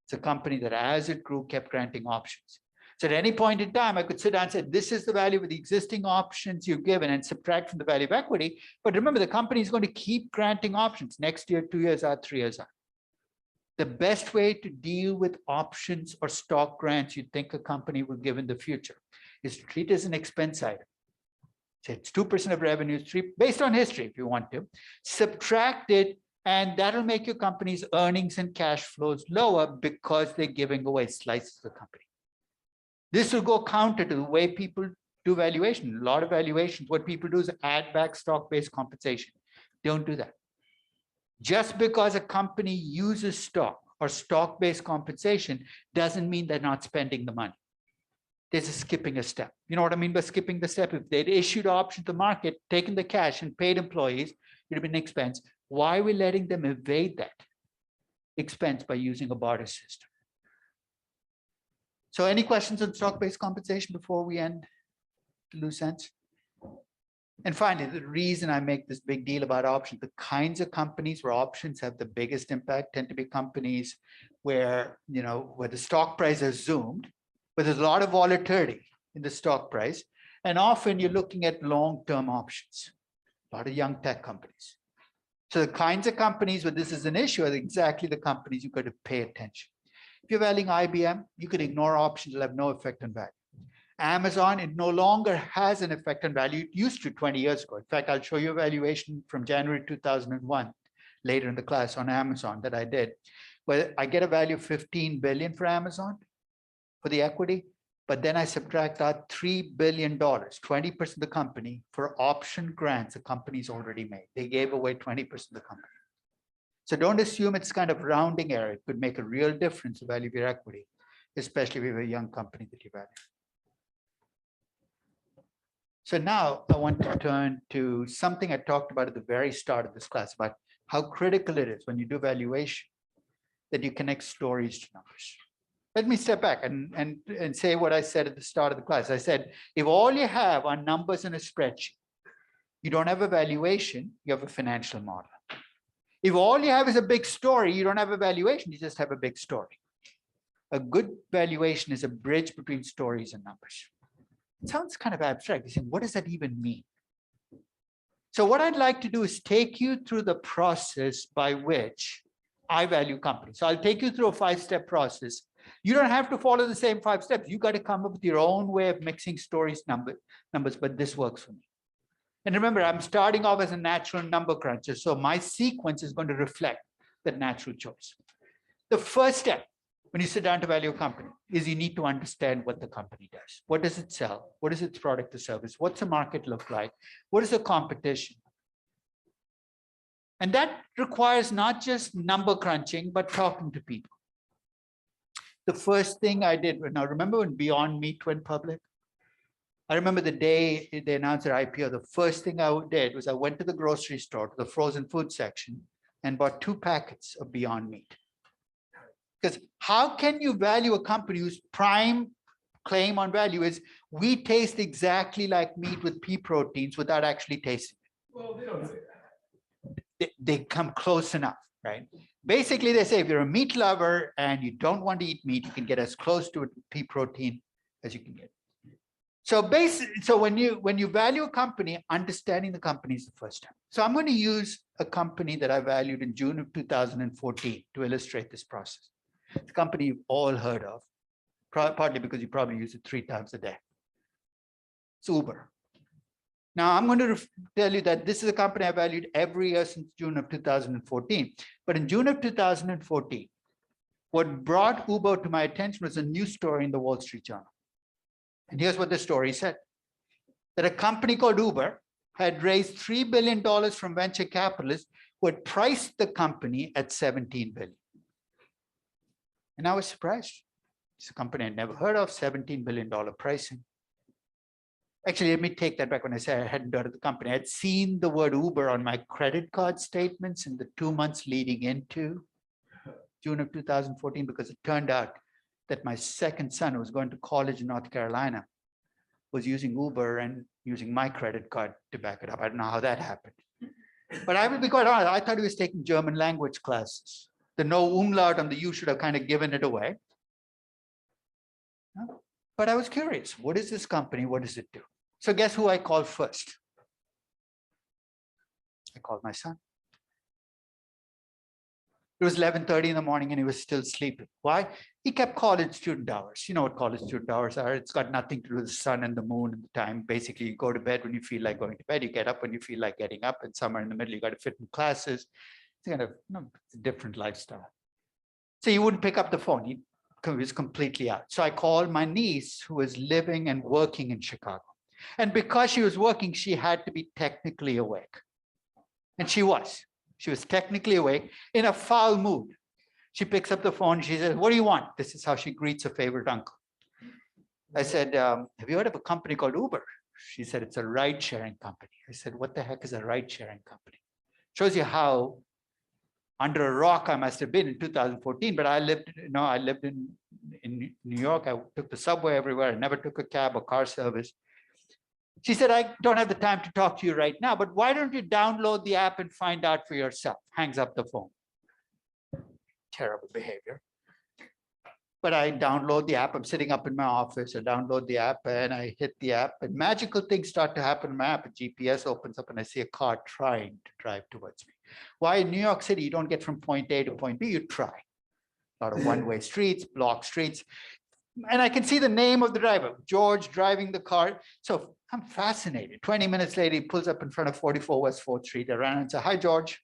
It's a company that as it grew, kept granting options. So at any point in time, I could sit down and say, this is the value of the existing options you've given and subtract from the value of equity. But remember, the company is going to keep granting options next year, 2 years out, 3 years out. The best way to deal with options or stock grants you think a company will give in the future is to treat it as an expense item. So it's 2% of revenues, 3%, based on history, if you want to. Subtract it, and that'll make your company's earnings and cash flows lower because they're giving away slices of the company. This will go counter to the way people do valuation. A lot of valuations, what people do is add back stock-based compensation. Don't do that. Just because a company uses stock or stock-based compensation doesn't mean they're not spending the money. There's a skipping a step. You know what I mean by skipping the step? If they'd issued option to market, taken the cash and paid employees, it would have been an expense. Why are we letting them evade that expense by using a barter system? So any questions on stock-based compensation before we end the loose ends? And finally, the reason I make this big deal about options, the kinds of companies where options have the biggest impact tend to be companies where, where the stock price has zoomed, but there's a lot of volatility in the stock price. And often you're looking at long-term options, a lot of young tech companies. So the kinds of companies where this is an issue are exactly the companies you've got to pay attention. If you're valuing IBM, you could ignore options, it'll have no effect on value. Amazon, it no longer has an effect on value. It used to 20 years ago. In fact, I'll show you a valuation from January 2001 later in the class on Amazon that I did, where I get a value of 15 billion for Amazon for the equity, but then I subtract out $3 billion, 20% of the company, for option grants the company's already made. They gave away 20% of the company. So don't assume it's kind of rounding error. It could make a real difference in the value of your equity, especially if you have a young company that you value. So now I want to turn to something I talked about at the very start of this class about how critical it is when you do valuation that you connect stories to numbers. Let me step back and say what I said at the start of the class. I said, if all you have are numbers in a spreadsheet, you don't have a valuation, you have a financial model. If all you have is a big story, you don't have a valuation, you just have a big story. A good valuation is a bridge between stories and numbers. It sounds kind of abstract. You say, what does that even mean? So what I'd like to do is take you through the process by which I value companies. So I'll take you through a 5-step process. You don't have to follow the same 5 steps. You got to come up with your own way of mixing stories, numbers, but this works for me. And remember, I'm starting off as a natural number cruncher, so my sequence is going to reflect that natural choice. The first step when you sit down to value a company is you need to understand what the company does. What does it sell? What is its product or service? What's the market look like? What is the competition? And that requires not just number crunching, but talking to people. The first thing I did, now remember when Beyond Meat went public? I remember the day they announced their IPO, the first thing I did was I went to the grocery store, to the frozen food section, and bought 2 packets of Beyond Meat. Because how can you value a company whose prime claim on value is we taste exactly like meat with pea proteins without actually tasting it? Well, they don't say that. They come close enough, right? Basically, they say if you're a meat lover and you don't want to eat meat, you can get as close to a pea protein as you can get. So when you value a company, understanding the company is the first step. So I'm going to use a company that I valued in June of 2014 to illustrate this process. It's a company you've all heard of, partly because you probably use it 3 times a day. It's Uber. Now, I'm going to tell you that this is a company I valued every year since June of 2014. But in June of 2014, what brought Uber to my attention was a news story in the Wall Street Journal. And here's what the story said, that a company called Uber had raised $3 billion from venture capitalists who had priced the company at $17 billion. And I was surprised. It's a company I'd never heard of, $17 billion pricing. Actually, let me take that back. When I say I hadn't heard of the company, I had seen the word Uber on my credit card statements in the 2 months leading into June of 2014, because it turned out that my second son, who was going to college in North Carolina, was using Uber and using my credit card to back it up. I don't know how that happened. But I will be quite honest, I thought he was taking German language classes. The no umlaut on the U should have kind of given it away. But I was curious, what is this company? What does it do? So guess who I called first? I called my son. It was 11:30 in the morning and he was still sleeping. Why? He kept college student hours. You know what college student hours are. It's got nothing to do with the sun and the moon and the time. Basically, you go to bed when you feel like going to bed. You get up when you feel like getting up. And somewhere in the middle, you got to fit in classes. It's kind of it's a different lifestyle. So he wouldn't pick up the phone. He was completely out. So I called my niece, who was living and working in Chicago. And because she was working, she had to be technically awake. And she was. She was technically awake in a foul mood. She picks up the phone. She says, "What do you want?" This is how she greets her favorite uncle. I said, "Have you heard of a company called Uber?" She said, "It's a ride-sharing company." I said, "What the heck is a ride-sharing company?" Shows you how under a rock I must have been in 2014. But I lived in New York. I took the subway everywhere. I never took a cab or car service. She said, "I don't have the time to talk to you right now, but why don't you download the app and find out for yourself?" Hangs up the phone. Terrible behavior. But I download the app. I'm sitting up in my office. I download the app and I hit the app, and magical things start to happen in my app. A GPS opens up and I see a car trying to drive towards me. Why in New York City, you don't get from point A to point B, you try. A lot of one-way streets, block streets. And I can see the name of the driver, George, driving the car. So I'm fascinated. 20 minutes later, he pulls up in front of 44 West 4th Street. I ran and said, "Hi, George."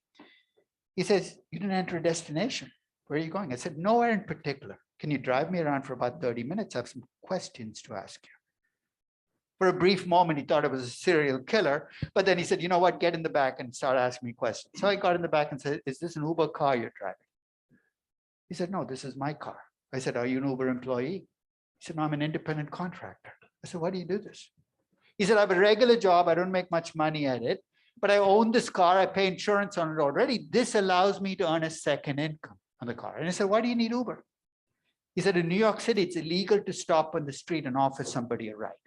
He says, "You didn't enter a destination. Where are you going?" I said, "Nowhere in particular. Can you drive me around for about 30 minutes? I have some questions to ask you." For a brief moment, he thought I was a serial killer. But then he said, "You know what? Get in the back and start asking me questions." So I got in the back and said, "Is this an Uber car you're driving?" He said, "No, this is my car." I said, "Are you an Uber employee?" He said, "No, I'm an independent contractor." I said, "Why do you do this?" He said, "I have a regular job. I don't make much money at it, but I own this car. I pay insurance on it already. This allows me to earn a second income on the car." And I said, "Why do you need Uber?" He said, "In New York City, it's illegal to stop on the street and offer somebody a ride.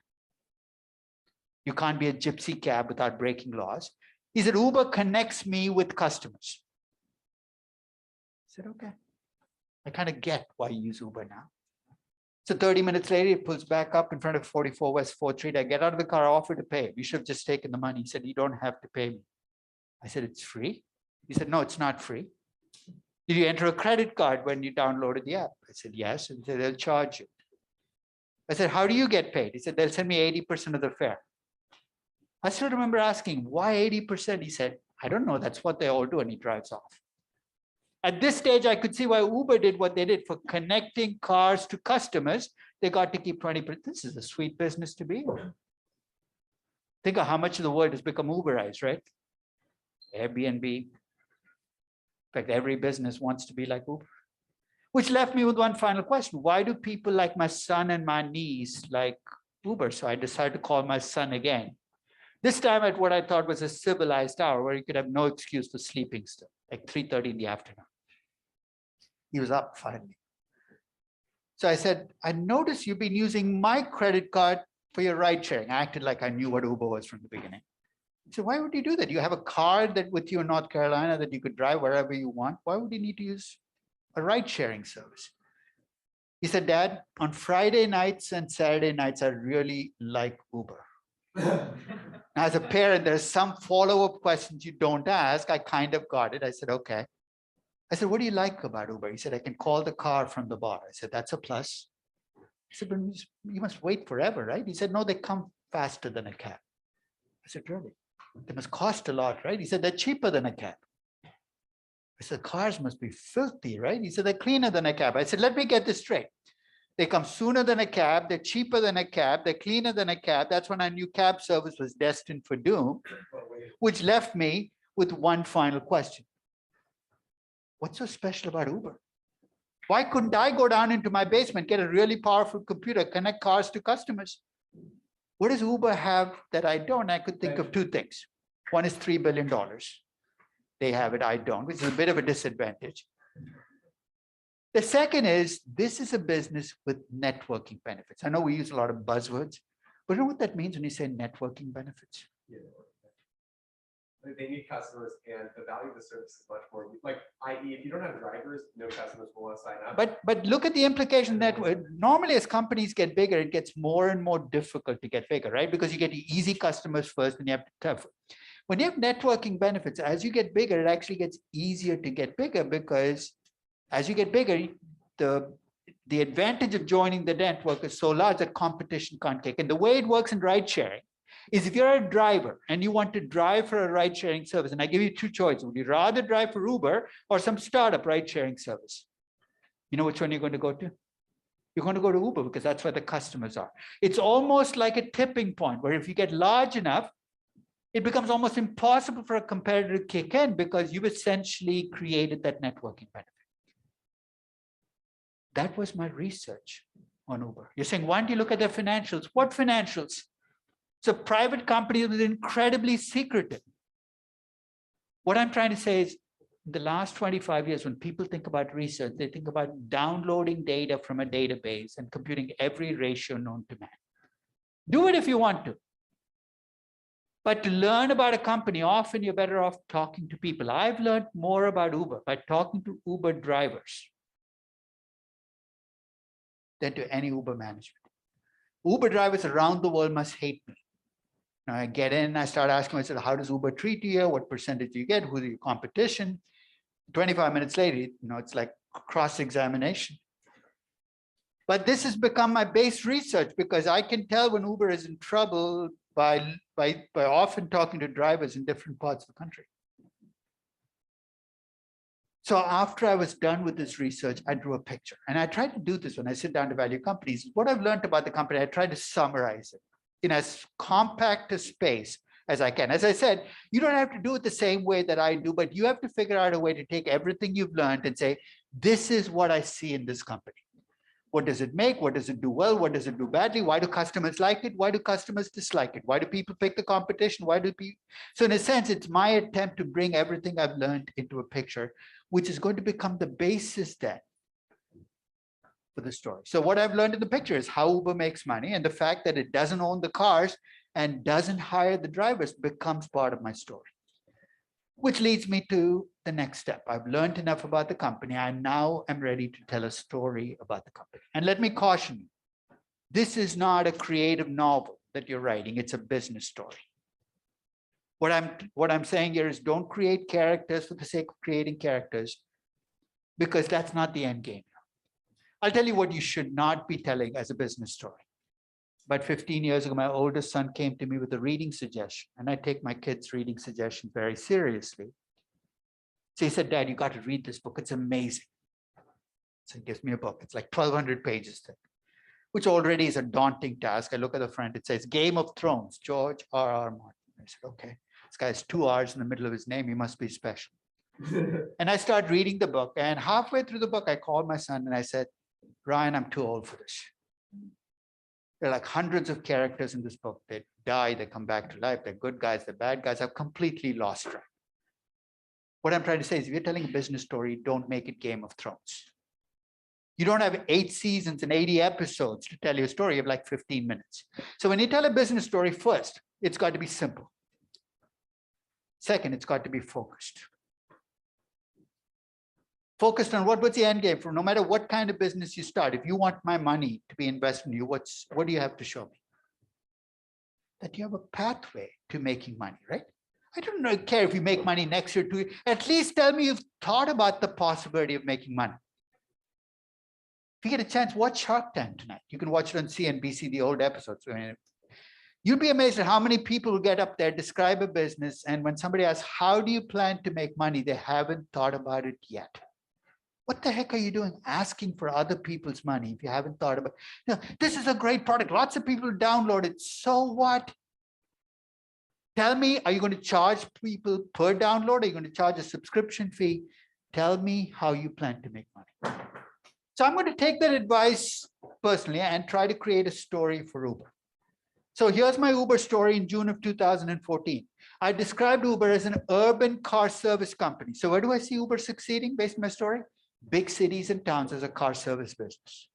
You can't be a gypsy cab without breaking laws." He said, "Uber connects me with customers." I said, "Okay. I kind of get why you use Uber now." So 30 minutes later, he pulls back up in front of 44 West 4th Street. I get out of the car, I offer to pay him. "You should have just taken the money." He said, "You don't have to pay me." I said, "It's free?" He said, "No, it's not free." "Did you enter a credit card when you downloaded the app?" I said, "Yes." And he said, "They'll charge you." I said, "How do you get paid?" He said, "They'll send me 80% of the fare." I still remember asking, "Why 80%? He said, "I don't know. That's what they all do." And he drives off. At this stage, I could see why Uber did what they did for connecting cars to customers. They got to keep 20%. This is a sweet business to be in. Think of how much of the world has become Uberized, right? Airbnb. In fact, every business wants to be like Uber. Which left me with one final question. Why do people like my son and my niece like Uber? So I decided to call my son again. This time at what I thought was a civilized hour where he could have no excuse for sleeping still, like 3:30 in the afternoon. He was up finally. So I said, "I noticed you've been using my credit card for your ride sharing." I acted like I knew what Uber was from the beginning. He said, "Why would you do that? You have a card that with you in North Carolina that you could drive wherever you want. Why would you need to use a ride sharing service?" He said, "Dad, on Friday nights and Saturday nights, I really like Uber." As a parent, there's some follow-up questions you don't ask. I kind of got it. I said, "Okay." I said, "What do you like about Uber?" He said, "I can call the car from the bar." I said, "That's a plus." I said, "But you must wait forever, right?" He said, "No, they come faster than a cab." I said, "Really? They must cost a lot, right?" He said, "They're cheaper than a cab." I said, "Cars must be filthy, right?" He said, "They're cleaner than a cab." I said, "Let me get this straight. They come sooner than a cab. They're cheaper than a cab. They're cleaner than a cab. That's when I knew cab service was destined for doom, which left me with one final question. What's so special about Uber? Why couldn't I go down into my basement, get a really powerful computer, connect cars to customers? What does Uber have that I don't? I could think of two things. One is $3 billion. They have it, I don't, which is a bit of a disadvantage. The second is, this is a business with networking benefits. I know we use a lot of buzzwords, but you know what that means when you say networking benefits? Yeah. They need customers, and the value of the service is much more like, i.e., if you don't have drivers, no customers will want to sign up. But look at the implication that normally as companies get bigger, it gets more and more difficult to get bigger, right? Because you get easy customers first, and you have to tough. When you have networking benefits, as you get bigger, it actually gets easier to get bigger, because as you get bigger, the advantage of joining the network is so large that competition can't kick. And the way it works in ride sharing is, if you're a driver and you want to drive for a ride sharing service, and I give you two choices, would you rather drive for Uber or some startup ride sharing service? You know which one you're going to go to? You're going to go to Uber, because that's where the customers are. It's almost like a tipping point where if you get large enough, it becomes almost impossible for a competitor to kick in, because you've essentially created that networking benefit. That was my research on Uber. You're saying, why don't you look at their financials? What financials? It's a private company that is incredibly secretive. What I'm trying to say is, in the last 25 years, when people think about research, they think about downloading data from a database and computing every ratio known to man. Do it if you want to. But to learn about a company, often you're better off talking to people. I've learned more about Uber by talking to Uber drivers than to any Uber management. Uber drivers around the world must hate me. Now I get in, I start asking myself, how does Uber treat you? What percentage do you get? Who's your competition? 25 minutes later, it's like cross-examination. But this has become my base research, because I can tell when Uber is in trouble by often talking to drivers in different parts of the country. So after I was done with this research, I drew a picture. And I tried to do this when I sit down to value companies. What I've learned about the company, I tried to summarize it in as compact a space as I can. As I said, you don't have to do it the same way that I do, but you have to figure out a way to take everything you've learned and say, this is what I see in this company. What does it make? What does it do well? What does it do badly? Why do customers like it? Why do customers dislike it? Why do people pick the competition? Why do people? So in a sense, it's my attempt to bring everything I've learned into a picture, which is going to become the basis then for the story. So what I've learned in the picture is how Uber makes money, and the fact that it doesn't own the cars and doesn't hire the drivers becomes part of my story. Which leads me to the next step. I've learned enough about the company. I now am ready to tell a story about the company. And let me caution you, this is not a creative novel that you're writing. It's a business story. What I'm saying here is, don't create characters for the sake of creating characters, because that's not the end game. I'll tell you what you should not be telling as a business story. About 15 years ago, my oldest son came to me with a reading suggestion, and I take my kids' reading suggestions very seriously. So he said, Dad, you got to read this book. It's amazing. So he gives me a book. It's like 1,200 pages thick, which already is a daunting task. I look at the front. It says Game of Thrones, George R.R. Martin. I said, okay, this guy has 2 R's in the middle of his name. He must be special. And I start reading the book. And halfway through the book, I called my son and I said, Ryan, I'm too old for this. There are like hundreds of characters in this book. They die, they come back to life. They're good guys, they're bad guys. I've completely lost track. What I'm trying to say is, if you're telling a business story, don't make it Game of Thrones. You don't have 8 seasons and 80 episodes to tell your story. You have like 15 minutes. So when you tell a business story, first, it's got to be simple. Second, it's got to be focused. Focused on what's the end game for no matter what kind of business you start. If you want my money to be invested in you, what do you have to show me? That you have a pathway to making money, right? I don't care if you make money next year, 2 years. At least tell me you've thought about the possibility of making money. If you get a chance, watch Shark Tank tonight. You can watch it on CNBC, the old episodes. You'll be amazed at how many people will get up there, describe a business, and when somebody asks, how do you plan to make money? They haven't thought about it yet. What the heck are you doing asking for other people's money if you haven't thought about, this is a great product. Lots of people download it. So what? Tell me, are you going to charge people per download? Are you going to charge a subscription fee? Tell me how you plan to make money. So I'm going to take that advice personally and try to create a story for Uber. So here's my Uber story in June of 2014. I described Uber as an urban car service company. So where do I see Uber succeeding based on my story? Big cities and towns as a car service business,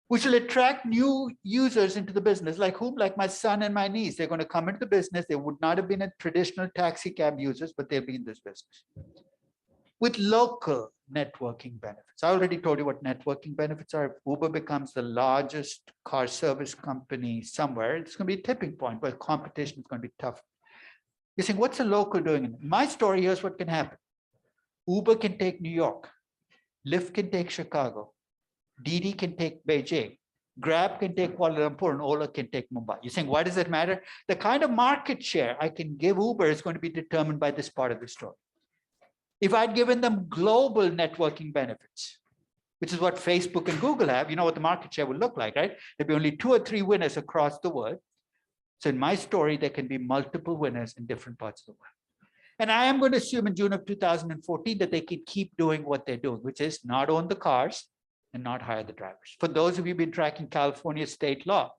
which will attract new users into the business, like whom? Like my son and my niece. They're going to come into the business. They would not have been a traditional taxi cab users, but they'll be in this business. With local networking benefits. I already told you what networking benefits are. If Uber becomes the largest car service company somewhere, it's going to be a tipping point where competition is going to be tough. You're saying, what's a local doing? In my story, here's what can happen. Uber can take New York. Lyft can take Chicago. Didi can take Beijing. Grab can take Kuala Lumpur, and Ola can take Mumbai. You're saying, why does that matter? The kind of market share I can give Uber is going to be determined by this part of the story. If I'd given them global networking benefits, which is what Facebook and Google have, you know what the market share would look like, right? There'd be only 2 or 3 winners across the world. So in my story, there can be multiple winners in different parts of the world. And I am going to assume in June of 2014 that they can keep doing what they're doing, which is not own the cars and not hire the drivers. For those of you who've been tracking California state law,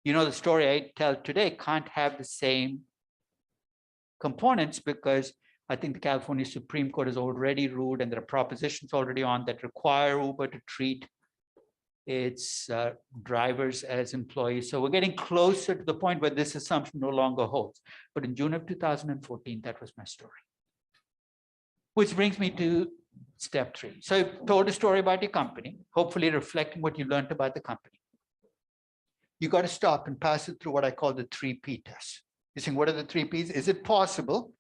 you know the story I tell today can't have the same components because I think the California Supreme Court has already ruled, and there are propositions already on that require Uber to treat its drivers as employees. So we're getting closer to the point where this assumption no longer holds. But in June of 2014, that was my story. Which brings me to step 3. So I've told a story about your company, hopefully reflecting what you learned about the company. You got to stop and pass it through what I call the 3P test. You're saying, what are the 3 Ps? Is it possible?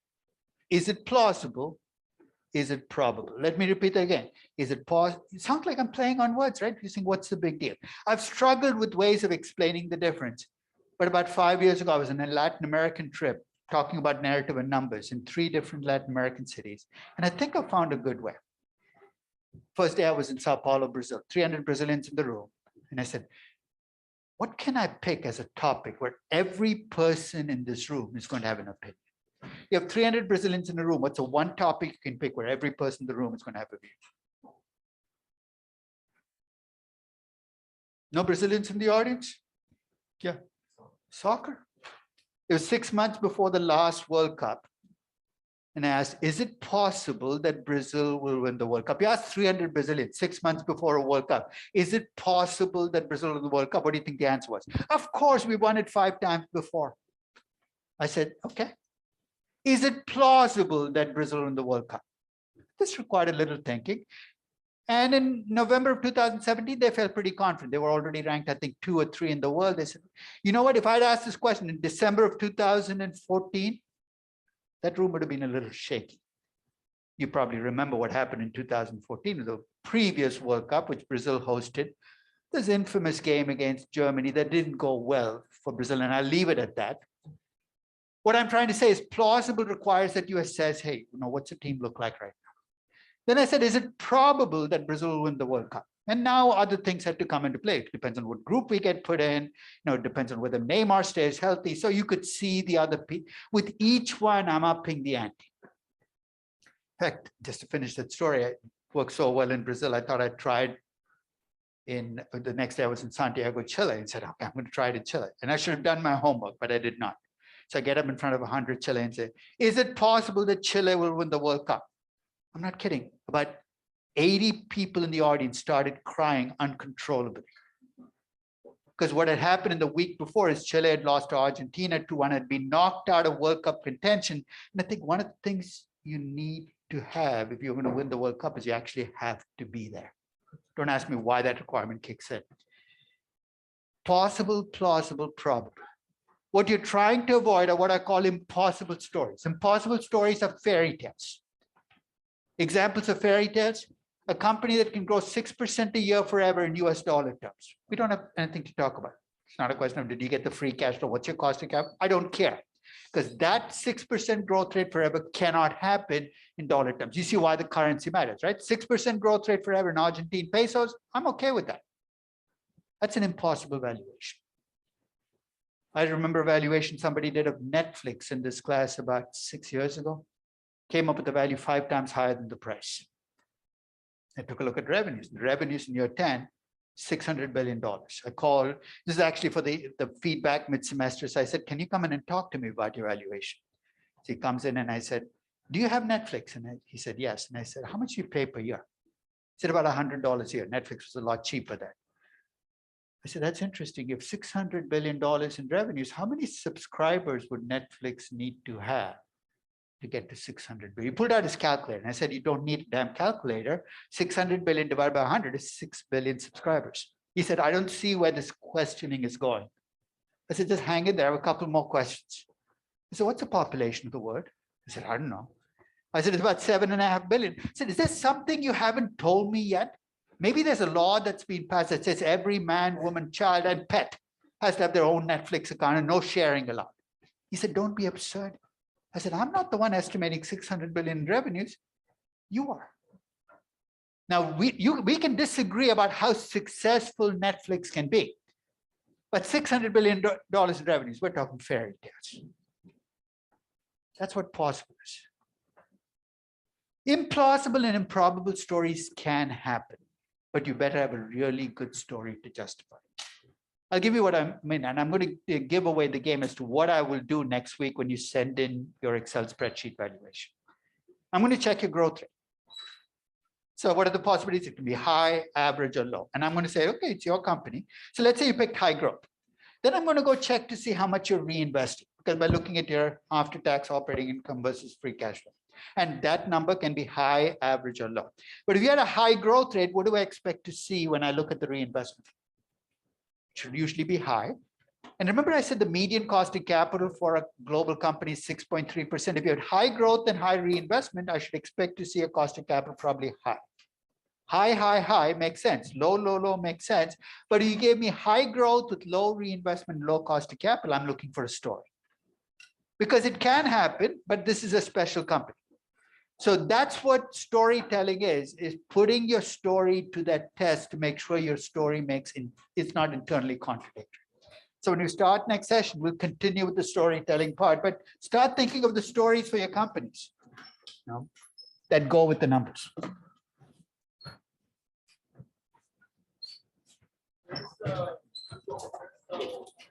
Is it plausible? Is it probable? Let me repeat again. Is it possible? It sounds like I'm playing on words, right? You're saying, what's the big deal? I've struggled with ways of explaining the difference. But about 5 years ago, I was on a Latin American trip talking about narrative and numbers in 3 different Latin American cities. And I think I found a good way. First day I was in Sao Paulo, Brazil, 300 Brazilians in the room. And I said, what can I pick as a topic where every person in this room is going to have an opinion? You have 300 Brazilians in the room. What's the one topic you can pick where every person in the room is going to have a view? No Brazilians in the audience? Yeah. Soccer. It was 6 months before the last World Cup. And I asked, is it possible that Brazil will win the World Cup? You asked 300 Brazilians 6 months before a World Cup. Is it possible that Brazil will win the World Cup? What do you think the answer was? Of course, we won it 5 times before. I said, okay. Is it plausible that Brazil will win the World Cup? This required a little thinking. And in November of 2017, they felt pretty confident. They were already ranked, I think, 2 or 3 in the world. They said, you know what, if I'd asked this question in December of 2014, that room would have been a little shaky. You probably remember what happened in 2014, the previous World Cup, which Brazil hosted. This infamous game against Germany that didn't go well for Brazil, and I'll leave it at that. What I'm trying to say is plausible requires that you assess, hey, what's the team look like right now? Then I said, is it probable that Brazil will win the World Cup? And now other things had to come into play. It depends on what group we get put in. It depends on whether Neymar stays healthy. So you could see the other people. With each one, I'm upping the ante. In fact, just to finish that story, it worked so well in Brazil, I thought I'd tried in the next day I was in Santiago, Chile, and said, okay, I'm going to try it in Chile. And I should have done my homework, but I did not. So I get up in front of 100 Chileans and say, is it possible that Chile will win the World Cup? I'm not kidding. About 80 people in the audience started crying uncontrollably. Because what had happened in the week before is Chile had lost to Argentina 2-1, had been knocked out of World Cup contention. And I think one of the things you need to have if you're going to win the World Cup is you actually have to be there. Don't ask me why that requirement kicks in. Possible, plausible, probable. What you're trying to avoid are what I call impossible stories. Impossible stories are fairy tales. Examples of fairy tales, a company that can grow 6% a year forever in US dollar terms. We don't have anything to talk about. It's not a question of, did you get the free cash flow? What's your cost of capital? I don't care. because that 6% growth rate forever cannot happen in dollar terms. You see why the currency matters, right? 6% growth rate forever in Argentine pesos, I'm okay with that. That's an impossible valuation. I remember a valuation somebody did of Netflix in this class about 6 years ago. Came up with a value 5 times higher than the price. I took a look at revenues. The revenues in year 10, $600 billion. I called, this is actually for the feedback mid-semester. So I said, can you come in and talk to me about your valuation? So he comes in and I said, do you have Netflix? And he said, yes. And I said, how much do you pay per year? He said, about $100 a year. Netflix was a lot cheaper then. I said, that's interesting. You have $600 billion in revenues. How many subscribers would Netflix need to have to get to 600 billion? He pulled out his calculator and I said, you don't need a damn calculator. 600 billion divided by 100 is 6 billion subscribers. He said, I don't see where this questioning is going. I said, just hang in there. I have a couple more questions. He said, what's the population of the world? I said, I don't know. I said, it's about 7.5 billion. I said, is there something you haven't told me yet? Maybe there's a law that's been passed that says every man, woman, child, and pet has to have their own Netflix account and no sharing allowed. He said, don't be absurd. I said, I'm not the one estimating 600 billion in revenues. You are. Now, we can disagree about how successful Netflix can be. But $600 billion in revenues, we're talking fairy tales. That's what possible is. Implausible and improbable stories can happen, but you better have a really good story to justify it. I'll give you what I mean, and I'm going to give away the game as to what I will do next week when you send in your Excel spreadsheet valuation. I'm going to check your growth rate. So what are the possibilities? It can be high, average, or low. And I'm going to say, okay, it's your company. So let's say you picked high growth. Then I'm going to go check to see how much you're reinvesting, because by looking at your after-tax operating income versus free cash flow. And that number can be high, average, or low. But if you had a high growth rate, what do I expect to see when I look at the reinvestment? It should usually be high. And remember I said the median cost of capital for a global company is 6.3%. If you had high growth and high reinvestment, I should expect to see a cost of capital probably high. High, high, high makes sense. Low, low, low makes sense. But if you gave me high growth with low reinvestment, low cost of capital, I'm looking for a story. Because it can happen, but this is a special company. So that's what storytelling is putting your story to that test to make sure your story it's not internally contradictory. So when you start next session, we'll continue with the storytelling part, but start thinking of the stories for your companies, that go with the numbers. Where's the